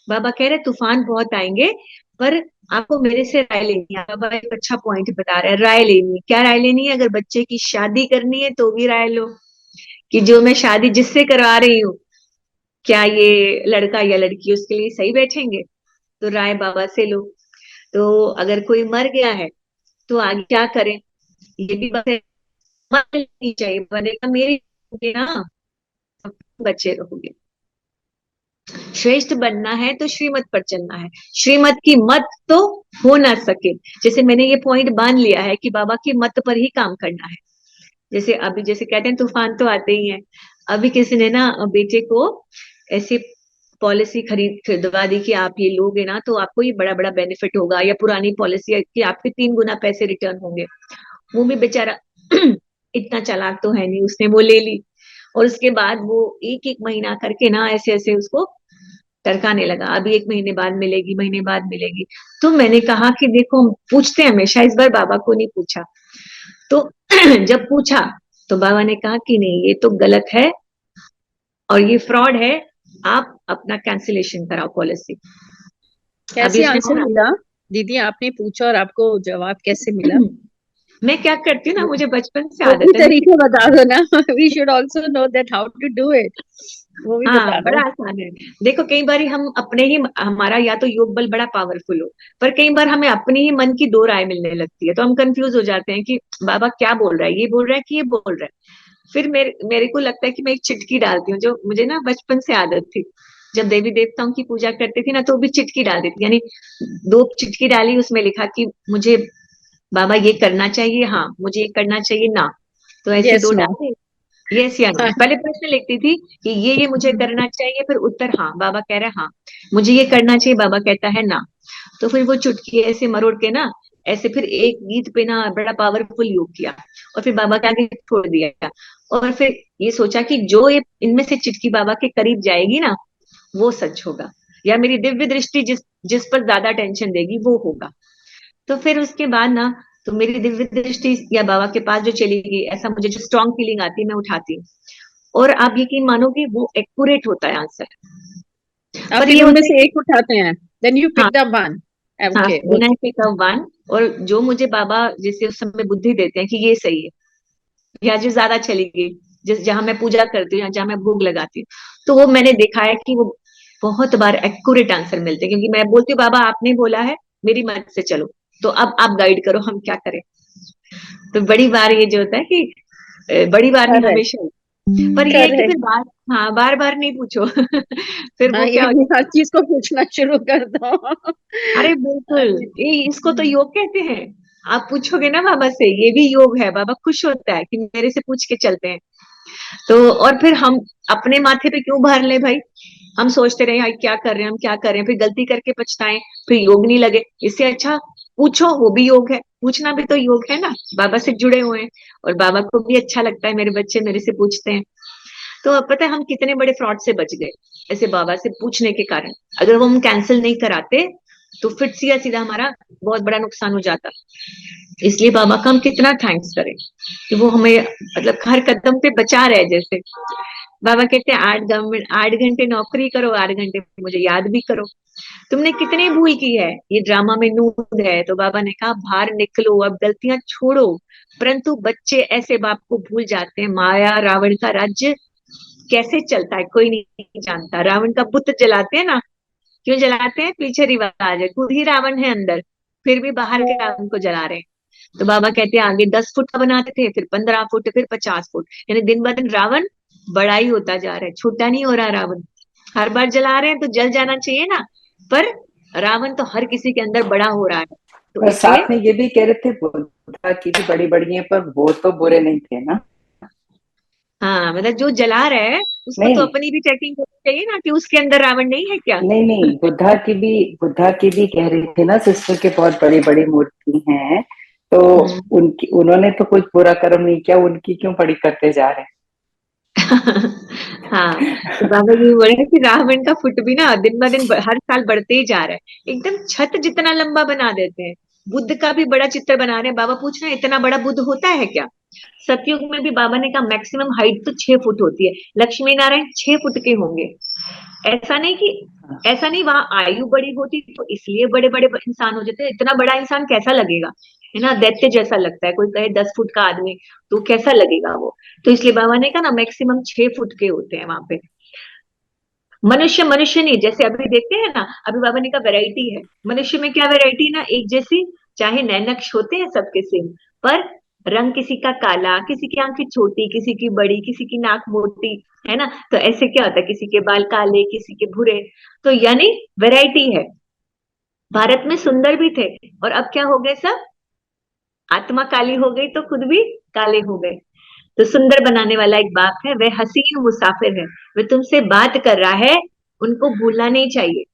बाबा कह रहे तूफान बहुत आएंगे, पर आपको मेरे से राय लेनी है। बाबा एक अच्छा पॉइंट बता रहे हैं, राय लेनी है। क्या राय लेनी है? अगर बच्चे की शादी करनी है तो भी राय लो, कि जो मैं शादी जिससे करवा रही हूँ, क्या ये लड़का या लड़की उसके लिए सही बैठेंगे, तो राय बाबा से लो। तो अगर कोई मर गया है तो आगे क्या करें, ये भी बात है। मर नहीं चाहिए, बनेगा मेरी होगी ना, बच्चे रहोगे। श्रेष्ठ बनना है तो श्रीमत पर चलना है, श्रीमत की मत तो हो ना सके। जैसे मैंने ये पॉइंट बांध लिया है कि बाबा की मत पर ही काम करना है, जैसे अभी जैसे कहते हैं तूफान तो आते ही हैं। अभी किसी ने ना बेटे को ऐसी पॉलिसी खरीदवा दी कि आप ये लोगे ना तो आपको ये बड़ा बड़ा बेनिफिट होगा, या पुरानी पॉलिसी है कि आपके 3 गुना पैसे रिटर्न होंगे। वो भी बेचारा इतना चालाक तो है नहीं, उसने वो ले ली। और उसके बाद वो एक एक महीना करके ना ऐसे ऐसे उसको टरकाने लगा, अभी 1 महीने बाद मिलेगी, महीने बाद मिलेगी। तो मैंने कहा कि देखो हम पूछते हैं हमेशा, इस बार बाबा को नहीं पूछा। तो जब पूछा तो बाबा ने कहा कि नहीं ये तो गलत है और ये फ्रॉड है, आप अपना कैंसिलेशन कराओ पॉलिसी। कैसे उसने आंसर मिला दीदी? आपने पूछा और आपको जवाब कैसे मिला? मैं क्या करती हूँ ना, मुझे बचपन से वो भी आदत है। तरीके बता दो ना, we should also know that how to do it. वो भी हाँ बता बड़ा दो। आसान है। देखो कई बार हम अपने ही, हमारा या तो योग बल बड़ा पावरफुल हो, पर कई बार हमें अपने ही मन की दो राय मिलने लगती है, तो हम कंफ्यूज हो जाते हैं कि बाबा क्या बोल रहा है, ये बोल रहा है कि ये बोल रहा है। फिर मेरे को लगता है कि मैं एक चिटकी डालती हूँ, जो मुझे ना बचपन से आदत थी। जब देवी देवताओं की पूजा करती थी ना तो भी चिटकी डाल देती, यानी 2 चिटकी डाली, उसमें लिखा कि मुझे बाबा ये करना चाहिए, हाँ मुझे ये करना चाहिए ना। तो ऐसे यस 2 नो। डाले, यस या नो। पहले प्रश्न लिखती थी कि ये मुझे करना चाहिए, फिर उत्तर हाँ, बाबा कह रहा है हाँ। मुझे ये करना चाहिए, बाबा कहता है ना। तो फिर वो चुटकी ऐसे मरोड़ के ना, ऐसे फिर एक गीत पे ना बड़ा पावरफुल योग किया, और फिर बाबा के आगे छोड़ दिया। और फिर ये सोचा कि जो ये इनमें से चिटकी बाबा के करीब जाएगी ना वो सच होगा, या मेरी दिव्य दृष्टि जिस जिस पर ज्यादा टेंशन देगी वो होगा। तो फिर उसके बाद ना, तो मेरी दिव्य दृष्टि या बाबा के पास जो चली गई, ऐसा मुझे जो स्ट्रॉन्ग फीलिंग आती है मैं उठाती हूँ, और आप यकीन मानोगे वो एक्यूरेट होता है आंसर। आप पर ये तीनों में होता है से कि एक उठाते हैं, देन यू हाँ, पिक द वन। हाँ ओके बिना ओके। के वन। और जो मुझे बाबा जैसे उस समय बुद्धि देते हैं कि ये सही है, या जो ज्यादा चली गई, जिस जहां मैं पूजा करती हूँ या जहां मैं भोग लगाती हूँ, तो वो मैंने देखा है कि वो बहुत बार एक्यूरेट आंसर मिलते हैं, क्योंकि मैं बोलती हूँ बाबा आपने बोला है, मेरी मर्जी से चलो, तो अब आप गाइड करो हम क्या करें। तो बड़ी बार ये जो होता है कि बड़ी बार नहीं करेक्ट हमेशा, पर ये है कि करेक्ट। फिर बार, हाँ बार बार नहीं पूछो फिर हाँ, वो ये क्या हो भी हर जाता चीज को पूछना शुरू कर दो। है, अरे बिल्कुल, ये इसको तो योग कहते हैं। आप पूछोगे ना बाबा से, ये भी योग है, बाबा खुश होता है कि मेरे से पूछ के चलते हैं। तो और फिर हम अपने माथे पे क्यों भार ले भाई, हम सोचते रहे यार क्या कर रहे हैं, हम क्या कर रहे हैं, फिर गलती करके पछताएं, फिर योग नहीं लगे। इससे अच्छा पूछो, वो भी योग है, पूछना भी तो योग है ना, बाबा से जुड़े हुए हैं, और बाबा को भी अच्छा लगता है मेरे बच्चे मेरे से पूछते हैं। तो अब पता है हम कितने बड़े फ्रॉड से बच गए ऐसे बाबा से पूछने के कारण। अगर वो हम कैंसिल नहीं कराते तो फिर सीधा सीधा हमारा बहुत बड़ा नुकसान हो जाता। इसलिए बाबा का हम कितना थैंक्स करें कि वो हमें मतलब हर कदम पे बचा रहे। जैसे बाबा कहते हैं 8 घंटे नौकरी करो, 8 घंटे मुझे याद भी करो। तुमने कितनी भूल की है, ये ड्रामा में नूर है। तो बाबा ने कहा बाहर निकलो, अब गलतियां छोड़ो। परंतु बच्चे ऐसे बाप को भूल जाते हैं। माया रावण का राज्य कैसे चलता है कोई नहीं जानता। रावण का बुत जलाते हैं ना, क्यों जलाते हैं, पीछे रिवाज है, खुद ही रावण है अंदर, फिर भी बाहर के रावण को जला रहे हैं। तो बाबा कहते हैं आगे 10 फुट का बनाते थे, फिर 15 फुट, फिर 50 फुट, यानी दिन ब दिन रावण बड़ा ही होता जा रहा है, छोटा नहीं हो रहा रावण। हर बार जला रहे हैं तो जल जाना चाहिए ना, पर रावण तो हर किसी के अंदर बड़ा हो रहा है। तो पर इसलिए साथ में ये भी कह रहे थे बुद्धा की भी बड़ी बड़ी है, पर वो तो बुरे नहीं थे ना। हाँ, मतलब जो जला रहा है उसको तो नहीं अपनी भी चेकिंग करनी चाहिए ना कि उसके अंदर रावण नहीं है क्या। नहीं नहीं, बुद्धा की भी कह रही थी ना सिस्टर के बहुत बड़ी बड़ी मूर्ति हैं, तो हम्म। उनकी उन्होंने तो कुछ बुरा कर्म नहीं किया, उनकी क्यों बड़ी करते जा रहे हाँ, तो बाबा जी बोल रहे हैं कि रावण का फुट भी ना दिन ब दिन हर साल बढ़ते ही जा रहा है, एकदम छत जितना लंबा बना देते हैं। बुद्ध का भी बड़ा चित्र बना रहे हैं। बाबा पूछ रहे हैं इतना बड़ा बुद्ध होता है क्या। सतयुग में भी बाबा ने कहा मैक्सिमम हाइट तो 6 फुट होती है, लक्ष्मी नारायण 6 फुट के होंगे। ऐसा नहीं कि ऐसा नहीं वहां आयु बड़ी होती तो इसलिए बड़े बड़े इंसान हो जाते, इतना बड़ा इंसान कैसा लगेगा, है ना, दैत्य जैसा लगता है। कोई कहे 10 फुट का आदमी तो कैसा लगेगा वो। तो इसलिए बाबा ने कहा ना मैक्सिमम 6 फुट के होते हैं वहां पे। मनुष्य मनुष्य नहीं, जैसे अभी देखते हैं ना, अभी बाबा ने कहा वैरायटी है, मनुष्य में क्या वैरायटी ना, एक जैसी चाहे नैनक्श होते हैं सबके सेम, पर रंग किसी का काला, किसी की आंखें छोटी, किसी की बड़ी, किसी की नाक मोटी, है ना। तो ऐसे क्या होता है, किसी के बाल काले, किसी के भूरे। तो यानी वैरायटी है। भारत में सुंदर भी थे, और अब क्या हो गए सब, आत्मा काली हो गई तो खुद भी काले हो गए। तो सुंदर बनाने वाला एक बाप है, वह हसीन मुसाफिर है, वह तुमसे बात कर रहा है, उनको भूलना नहीं चाहिए।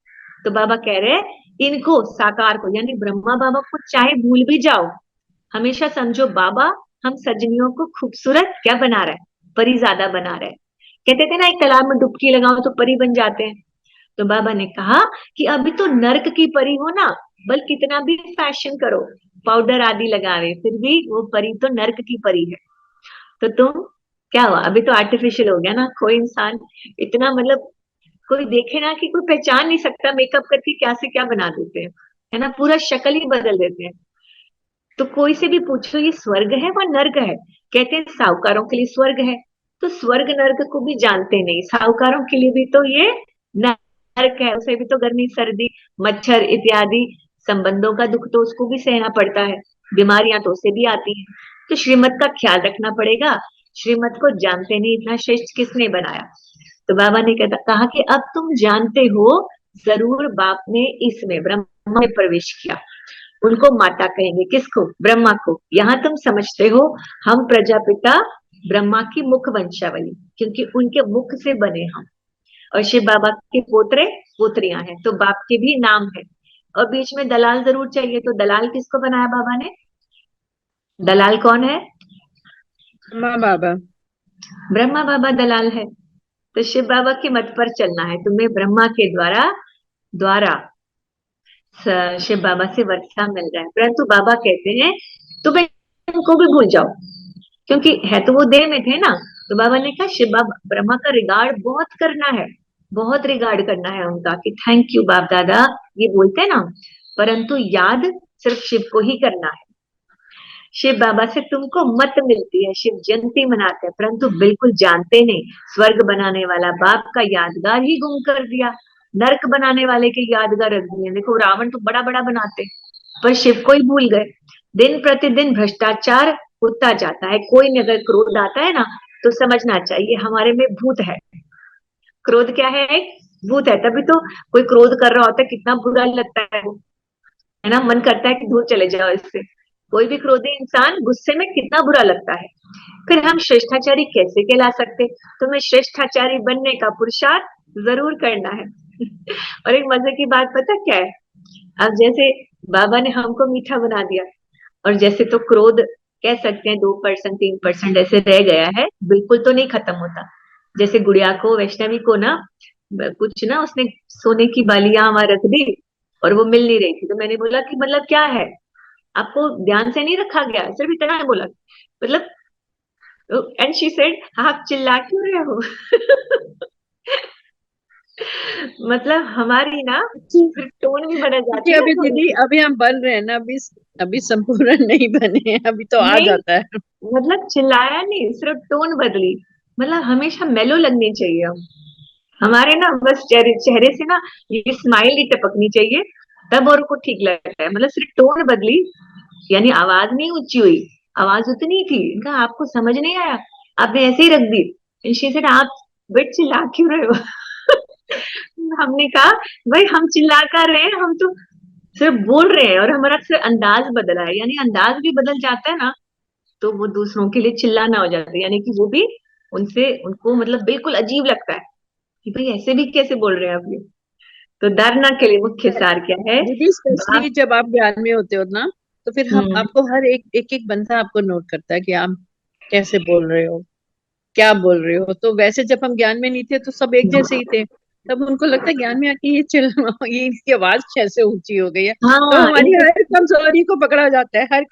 तो बाबा कह रहे हैं इनको साकार को, यानी ब्रह्मा बाबा को चाहे भूल भी जाओ, हमेशा समझो बाबा हम सजनियों को खूबसूरत क्या बना रहा है, परी ज्यादा बना रहा है। कहते थे ना एक तालाब में डुबकी लगाओ तो परी बन जाते हैं। तो बाबा ने कहा कि अभी तो नर्क की परी हो ना, बल कितना भी फैशन करो, पाउडर आदि लगावे, फिर भी वो परी तो नर्क की परी है। तो तुम क्या हुआ, अभी तो आर्टिफिशियल हो गया ना, कोई इंसान इतना मतलब कोई देखे ना कि कोई पहचान नहीं सकता, मेकअप करके क्या से क्या बना देते हैं, है ना, पूरा शक्ल ही बदल देते हैं। तो कोई से भी पूछो ये स्वर्ग है व नर्क है, कहते हैं साहूकारों के लिए स्वर्ग है। तो स्वर्ग नर्क को भी जानते नहीं, साहूकारों के लिए भी तो ये नर्क है, उसे भी तो गर्मी सर्दी मच्छर इत्यादि संबंधों का दुख तो उसको भी सहना पड़ता है, बीमारियां तो उसे भी आती हैं। तो श्रीमत का ख्याल रखना पड़ेगा, श्रीमत को जानते नहीं, इतना श्रेष्ठ किसने बनाया। तो बाबा ने कहा कि अब तुम जानते हो, जरूर बाप ने इसमें ब्रह्मा में प्रवेश किया, उनको माता कहेंगे, किसको, ब्रह्मा को। यहाँ तुम समझते हो हम प्रजापिता ब्रह्मा की मुख वंशावली, क्योंकि उनके मुख से बने हम, और शिव बाबा के पोतरे पोत्रियां हैं, तो बाप के भी नाम है। और बीच में दलाल जरूर चाहिए, तो दलाल किसको बनाया बाबा ने, दलाल कौन है, माँ बाबा। ब्रह्मा बाबा दलाल है। तो शिव बाबा के मत पर चलना है तुम्हें, ब्रह्मा के द्वारा द्वारा शिव बाबा से वर्षा मिल रहा है, परंतु बाबा कहते हैं तुम्हें इनको भी भूल जाओ, क्योंकि है तो वो देह में थे ना। तो बाबा ने कहा शिव बाबा ब्रह्मा का रिगार्ड बहुत करना है, बहुत रिगार्ड करना है उनका, कि थैंक यू बाप दादा, ये बोलते हैं ना, परंतु याद सिर्फ शिव को ही करना है। शिव बाबा से तुमको मत मिलती है, शिव जयंती मनाते हैं, परंतु बिल्कुल जानते नहीं, स्वर्ग बनाने वाला बाप का यादगार ही गुम कर दिया, नरक बनाने वाले के यादगार रख दिए। देखो रावण तो बड़ा बड़ा बनाते, पर शिव को ही भूल गए। दिन प्रतिदिन भ्रष्टाचार होता जाता है, कोई भी अगर क्रोध आता है ना, तो समझना चाहिए हमारे में भूत है। क्रोध क्या है, एक भूत है, तभी तो कोई क्रोध कर रहा होता है कितना बुरा लगता है वो, है ना, मन करता है कि दूर चले जाओ इससे। कोई भी क्रोधी इंसान गुस्से में कितना बुरा लगता है। फिर हम श्रेष्ठाचारी कैसे कहला सकते, तुम्हें श्रेष्ठाचारी बनने का पुरुषार्थ जरूर करना है। और एक मजे की बात पता क्या है, अब जैसे बाबा ने हमको मीठा बना दिया, और जैसे तो क्रोध कह सकते हैं 2% 3% ऐसे रह गया है, बिल्कुल तो नहीं खत्म होता। जैसे गुड़िया को, वैष्णवी को ना कुछ ना उसने सोने की बालियां वहां रख दी और वो मिल नहीं रही थी, तो मैंने बोला कि मतलब क्या है, आपको ध्यान से नहीं रखा गया, सिर्फ इतना बोला मतलब। एंड शी सेड आप चिल्ला क्यों रहे हो। मतलब हमारी ना फिर टोन भी बदल क्योंकि जाती है ना अभी थोड़ी दीदी सी। अभी हम बन रहे हैं ना, अभी अभी संपूर्ण नहीं बने हैं, अभी तो आ नहीं जाता है। मतलब चिल्लाया नहीं, सिर्फ टोन बदली। मतलब हमेशा मेलो लगनी चाहिए हम, हमारे ना बस चेहरे चेहरे से ना ये स्माइल ही टपकनी चाहिए, तब और को ठीक लगता है। मतलब सिर्फ टोन बदली, यानी आवाज नहीं ऊंची हुई, आवाज उतनी थी, इनका आपको समझ नहीं आया, आपने ऐसे ही रख दी। शी सेड आप बेट चिल्ला क्यों रहे हो। हमने कहा भाई हम चिल्ला कर रहे हैं, हम तो सिर्फ बोल रहे हैं, और हमारा सिर्फ अंदाज बदला है, यानी अंदाज भी बदल जाता है ना, तो वो दूसरों के लिए चिल्लाना हो जाता है, यानी कि वो भी उनसे उनको मतलब बिल्कुल अजीब लगता है कि भाई ऐसे भी कैसे बोल रहे हैं आप ये। तो धारणा के लिए मुख्य सार क्या है, दीदी स्पेशली बाप। जब आप ज्ञान में होते हो ना, तो फिर हम हम्म आपको हर एक बंदा आपको नोट करता है कि आप कैसे बोल रहे हो, क्या बोल रहे हो। तो वैसे जब हम ज्ञान में नहीं थे तो सब एक जैसे ही थे, तब उनको लगता है ज्ञान में आके ये चिल ये इसकी आवाज कैसे ऊंची हो गई है, तो हाँ हमारी हर कमजोरी को पकड़ा जाता है, हर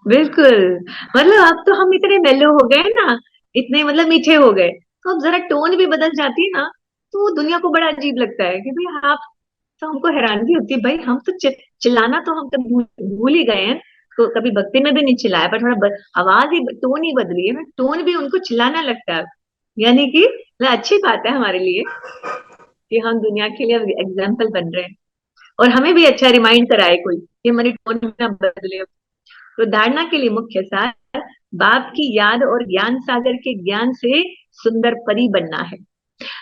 बिल्कुल। मतलब अब तो हम इतने मेलो हो गए ना, इतने मतलब मीठे हो गए, तो अब जरा टोन भी बदल जाती है ना, तो दुनिया को बड़ा अजीब लगता है कि भाई आप, तो हमको हैरानगी होती है भाई हम तो चिल्लाना तो हम तो भूल ही गए हैं। तो कभी भक्ति में भी नहीं चिल्लाया, पर थोड़ा आवाज ही टोन ही बदली है, टोन भी उनको चिल्लाना लगता है। यानी कि मतलब अच्छी बात है हमारे लिए कि हम दुनिया के लिए एग्जाम्पल बन रहे हैं, और हमें भी अच्छा रिमाइंड कराए कोई कि हमारी टोन ना बदले। तो धारणा के लिए मुख्य सार, बाप की याद और ज्ञान सागर के ज्ञान से सुंदर परी बनना है।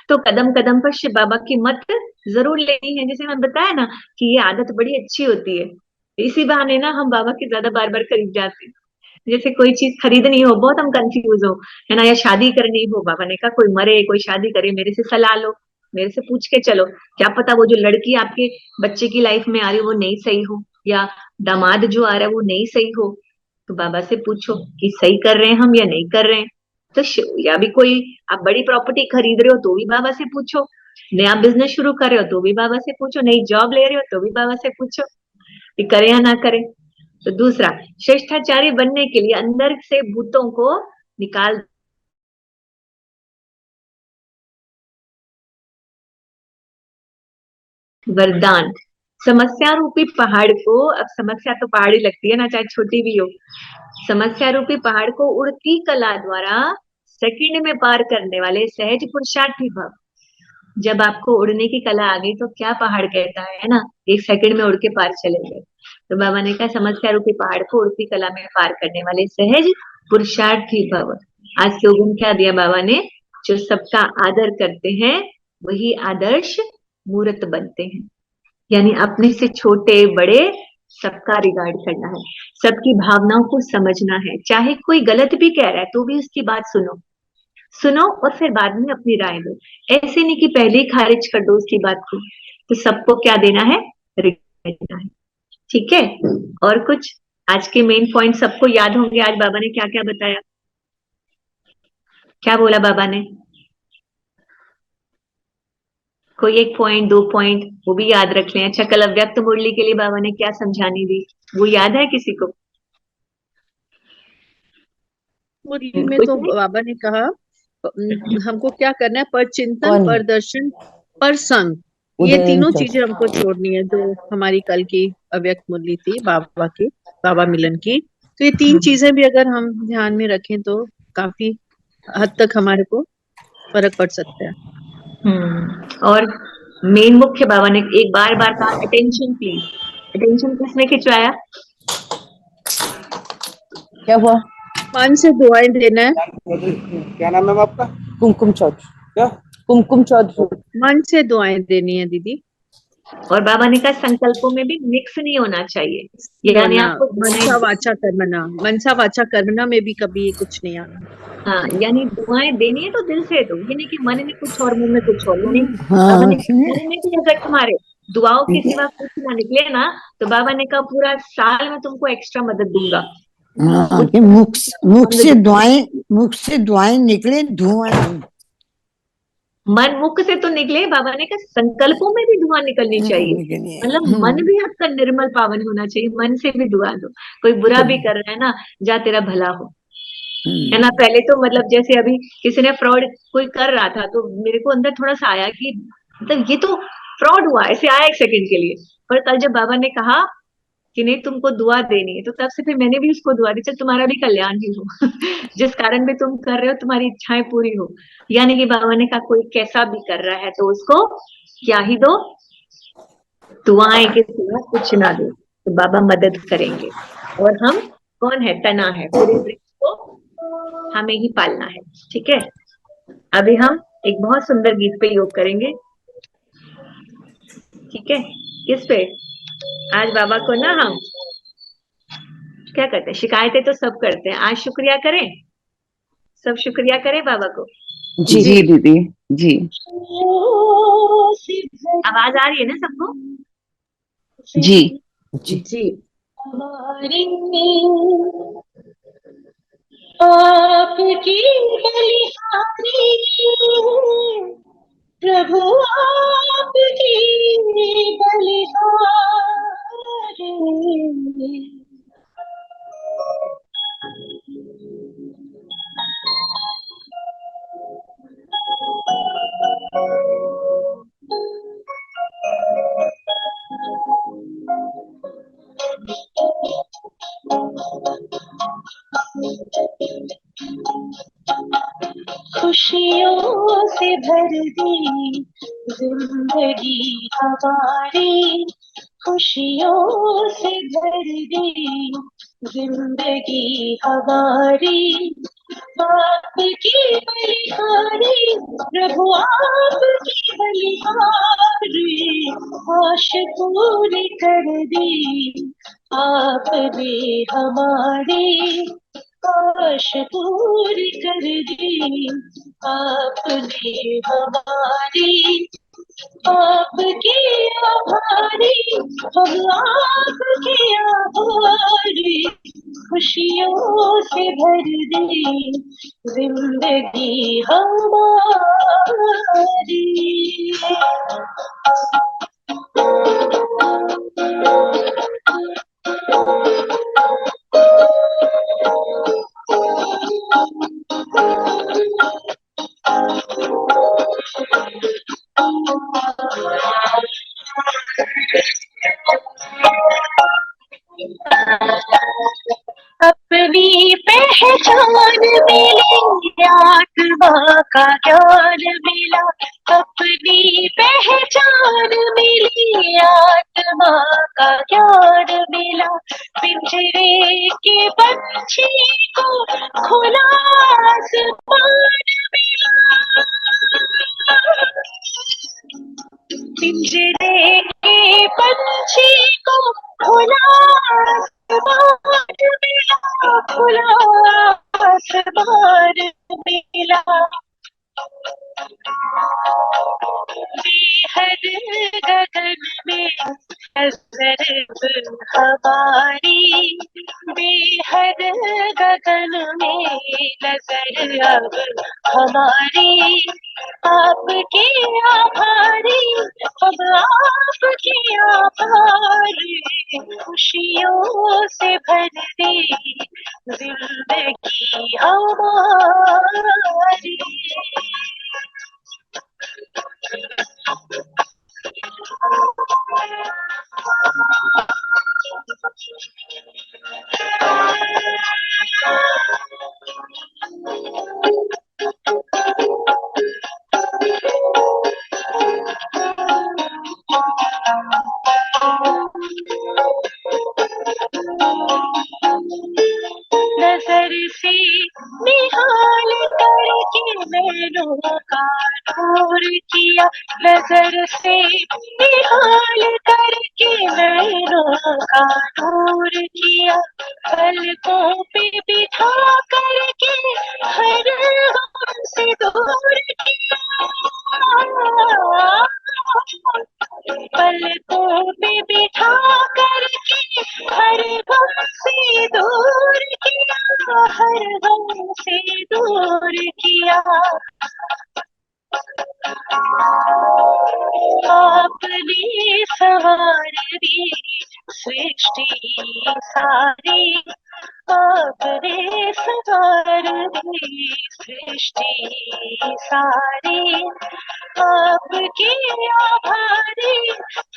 तो कदम कदम पर शिव बाबा की मत जरूर लेनी है, जैसे मैं बताया ना कि ये आदत बड़ी अच्छी होती है, इसी बहाने ना हम बाबा के ज्यादा बार बार करीब जाते हैं। जैसे कोई चीज खरीदनी हो, बहुत हम कंफ्यूज हो, है ना, या शादी करनी हो, बाबा ने कहा कोई मरे कोई शादी करे, मेरे से सलाह लो, मेरे से पूछ के चलो। क्या पता वो जो लड़की आपके बच्चे की लाइफ में आ रही हो वो नहीं सही हो, या दामाद जो आ रहा है वो नहीं सही हो, तो बाबा से पूछो कि सही कर रहे हैं हम या नहीं कर रहे हैं। तो या भी कोई आप बड़ी प्रॉपर्टी खरीद रहे हो तो भी बाबा से पूछो, नया बिजनेस शुरू कर रहे हो तो भी बाबा से पूछो, नई जॉब ले रहे हो तो भी बाबा से पूछो कि करें या ना करें। तो दूसरा, श्रेष्ठाचार्य बनने के लिए अंदर से भूतों को निकाल, वरदान, समस्या रूपी पहाड़ को, अब समस्या तो पहाड़ ही लगती है ना, चाहे छोटी भी हो, समस्या रूपी पहाड़ को उड़ती कला द्वारा सेकंड में पार करने वाले सहज पुरुषार्थी भव। जब आपको उड़ने की कला आ गई तो क्या पहाड़ कहता है ना, एक सेकंड में उड़ के पार चले गए। तो बाबा ने कहा समस्या रूपी पहाड़ को उड़ती कला में पार करने वाले सहज पुरुषार्थी भव। आज स्लोगन क्या दिया बाबा ने, जो सबका आदर करते हैं वही आदर्श मूर्त बनते हैं। यानी अपने से छोटे बड़े सबका रिगार्ड करना है, सबकी भावनाओं को समझना है, चाहे कोई गलत भी कह रहा है तो भी उसकी बात सुनो, सुनो और फिर बाद में अपनी राय दो। ऐसे नहीं कि पहले ही खारिज कर दो उसकी बात को। तो सबको क्या देना है, रिगार्ड देना है। ठीक है, और कुछ आज के मेन पॉइंट सबको याद होंगे, आज बाबा ने क्या क्या बताया, क्या बोला बाबा ने, कोई एक पॉइंट दो पॉइंट वो भी याद रख लें। अच्छा, कल अव्यक्त मुरली के लिए बाबा ने क्या समझानी दी, वो याद है किसी को? मुरली में कुछ तो नहीं? बाबा ने कहा हमको क्या करना है, पर चिंतन, पर दर्शन, पर संग, ये तीनों चीजें हमको छोड़नी है, जो हमारी कल की अव्यक्त मुरली थी बाबा की, बाबा मिलन की। तो ये तीन चीजें भी अगर हम ध्यान में रखें तो काफी हद तक हमारे को फर्क पड़ सकता है। और मेन मुख्य बाबा ने एक बार बार कहा, अटेंशन प्लीज। अटेंशन किसने खिंचवाया? क्या हुआ? मन से दुआएं देना है, क्या नाम है आपका? कुमकुम चौधरी। क्या? कुमकुम चौधरी। मन से दुआएं देनी है दीदी। और बाबा ने कहा संकल्पों में भी मिक्स नहीं होना चाहिए, यानी ना, आपको मनसा वाचा कर्मणा, मनसा वाचा कर्मणा में भी कभी ये कुछ नहीं आना। हाँ, यानी दुआएं देनी है तो दिल से दो, ये नहीं कि मन में कुछ और मुंह में कुछ और, यानी बाबा ने मन में भी अगर तुम्हारे दुआओं के सिवा कुछ ना निकले ना, तो बाबा ने कहा पूरा साल में तुमको एक्स्ट्रा मदद दूंगा। कि मुख से दुआएं निकले, धुआं नहीं। मन मुख से तो निकले, बाबा ने कहा संकल्पों में भी धुआं निकलनी चाहिए, मतलब मन भी आपका निर्मल पावन होना चाहिए, मन से भी दुआ दो। कोई बुरा भी कर रहा है ना, जा तेरा भला हो, है ना। पहले तो मतलब जैसे अभी किसी ने फ्रॉड कोई कर रहा था तो मेरे को अंदर थोड़ा सा आया कि मतलब ये तो फ्रॉड हुआ, ऐसे आया एक सेकंड के लिए। पर कल जब बाबा ने कहा कि नहीं तुमको दुआ देनी है, तो तब से फिर मैंने भी उसको दुआ दी, चल तुम्हारा भी कल्याण ही हो जिस कारण भी तुम कर रहे हो तुम्हारी इच्छाएं पूरी हो। यानी कि बाबा ने कहा कोई कैसा भी कर रहा है तो उसको क्या ही दो, दुआएं के सिवा कुछ ना दो, तो बाबा मदद करेंगे। और हम कौन है, तना है, पूरे वृक्ष को हमें ही पालना है। ठीक है, अभी हम एक बहुत सुंदर गीत पे योग करेंगे। ठीक है, किस पे? आज बाबा को ना हम क्या करते हैं, शिकायतें तो सब करते हैं, आज शुक्रिया करें, सब शुक्रिया करें बाबा को। जी जी दीदी जी। आवाज आ रही है ना सबको? जी जी। आपकी बलिहारी प्रभु, आपकी बलिहारी। खुशियों से भर दी जिंदगी हमारी, खुशियों से भर दी जिंदगी हमारी। आपकी बलिहारी प्रभु, आपकी बलिहारी, आश पूरी कर दी आपने हमारी आश पूरी कर दी, आपने हमारी, आपके आभारी, हम आपके आभारी, खुशियों से भर दी जिंदगी हमारी। अपनी पहचान मिली, आत्मा का ज्ञान मिला, अपनी पहचान मिली, आत्मा का ज्ञान मिला, पिंजरे के पंछी को खुला आसमान मिला, पिंजरे के पंछी को खुला आसमान मिला, खुला आसमान मिला, बेहद गगन में नजर हमारी, बेहद गगन में नजर अब हमारी, आपके आभारी, हम आपके आभारी, खुशियों से भर दी जिंदगी हमारी। नजर से निहाल करके नैनों का नूर किया, नजर से निहाल करके नैनों का नूर किया, पलकों पे बिठा करके हर गम से दूर किया, पलकों पे बिठा करके हर गम से दूर किया, हर गम से दूर किया, आपने सवार दी सृष्टि सारी, आपने सवार दी सृष्टि सारी, आपके आभारी,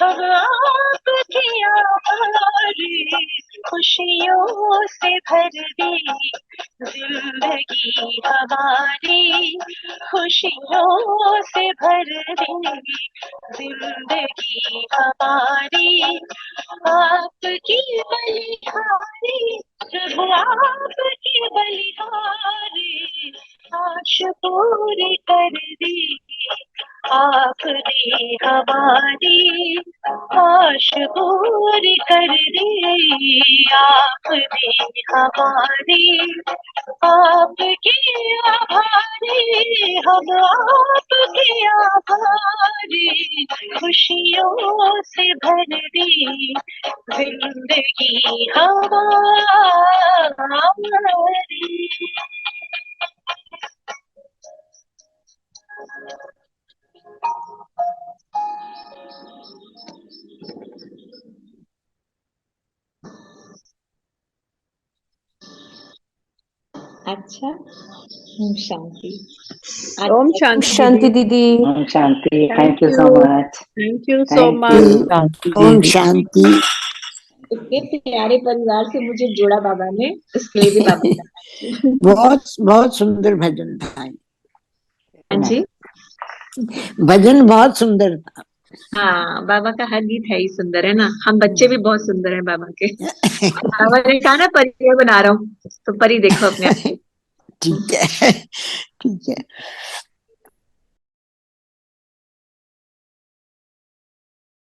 हम आपके आभारी, खुशियों से भर दी जिंदगी हमारी, खुशियों से भर दी जिंदगी हमारी, आपकी बलिहारी, प्रभु आपकी बलिहारी, आश पूरी कर दी आपने हमारी, आश पूरी कर दी आपने हमारी, आपके आभारी, हम आपके आभारी, खुशियों से भर दी जिंदगी हमारी। अच्छा, शांति। ओम शांति शांति दीदी। Om Shanti. Thank thank you so you. Much. Thank you so Thank much. you. Om Shanti. इतने प्यारे परिवार से मुझे जोड़ा बाबा ने, इसके लिए भी बाबा का बहुत बहुत सुंदर भजन था। हाँ जी, भजन बहुत सुंदर था। हाँ, बाबा का हर गीत है ही सुंदर, है ना। हम बच्चे भी बहुत सुंदर हैं बाबा के। बाबा ने कहा ना परी बना रहा हूँ, तो परी देखो अपने आप। ठीक है, ठीक है।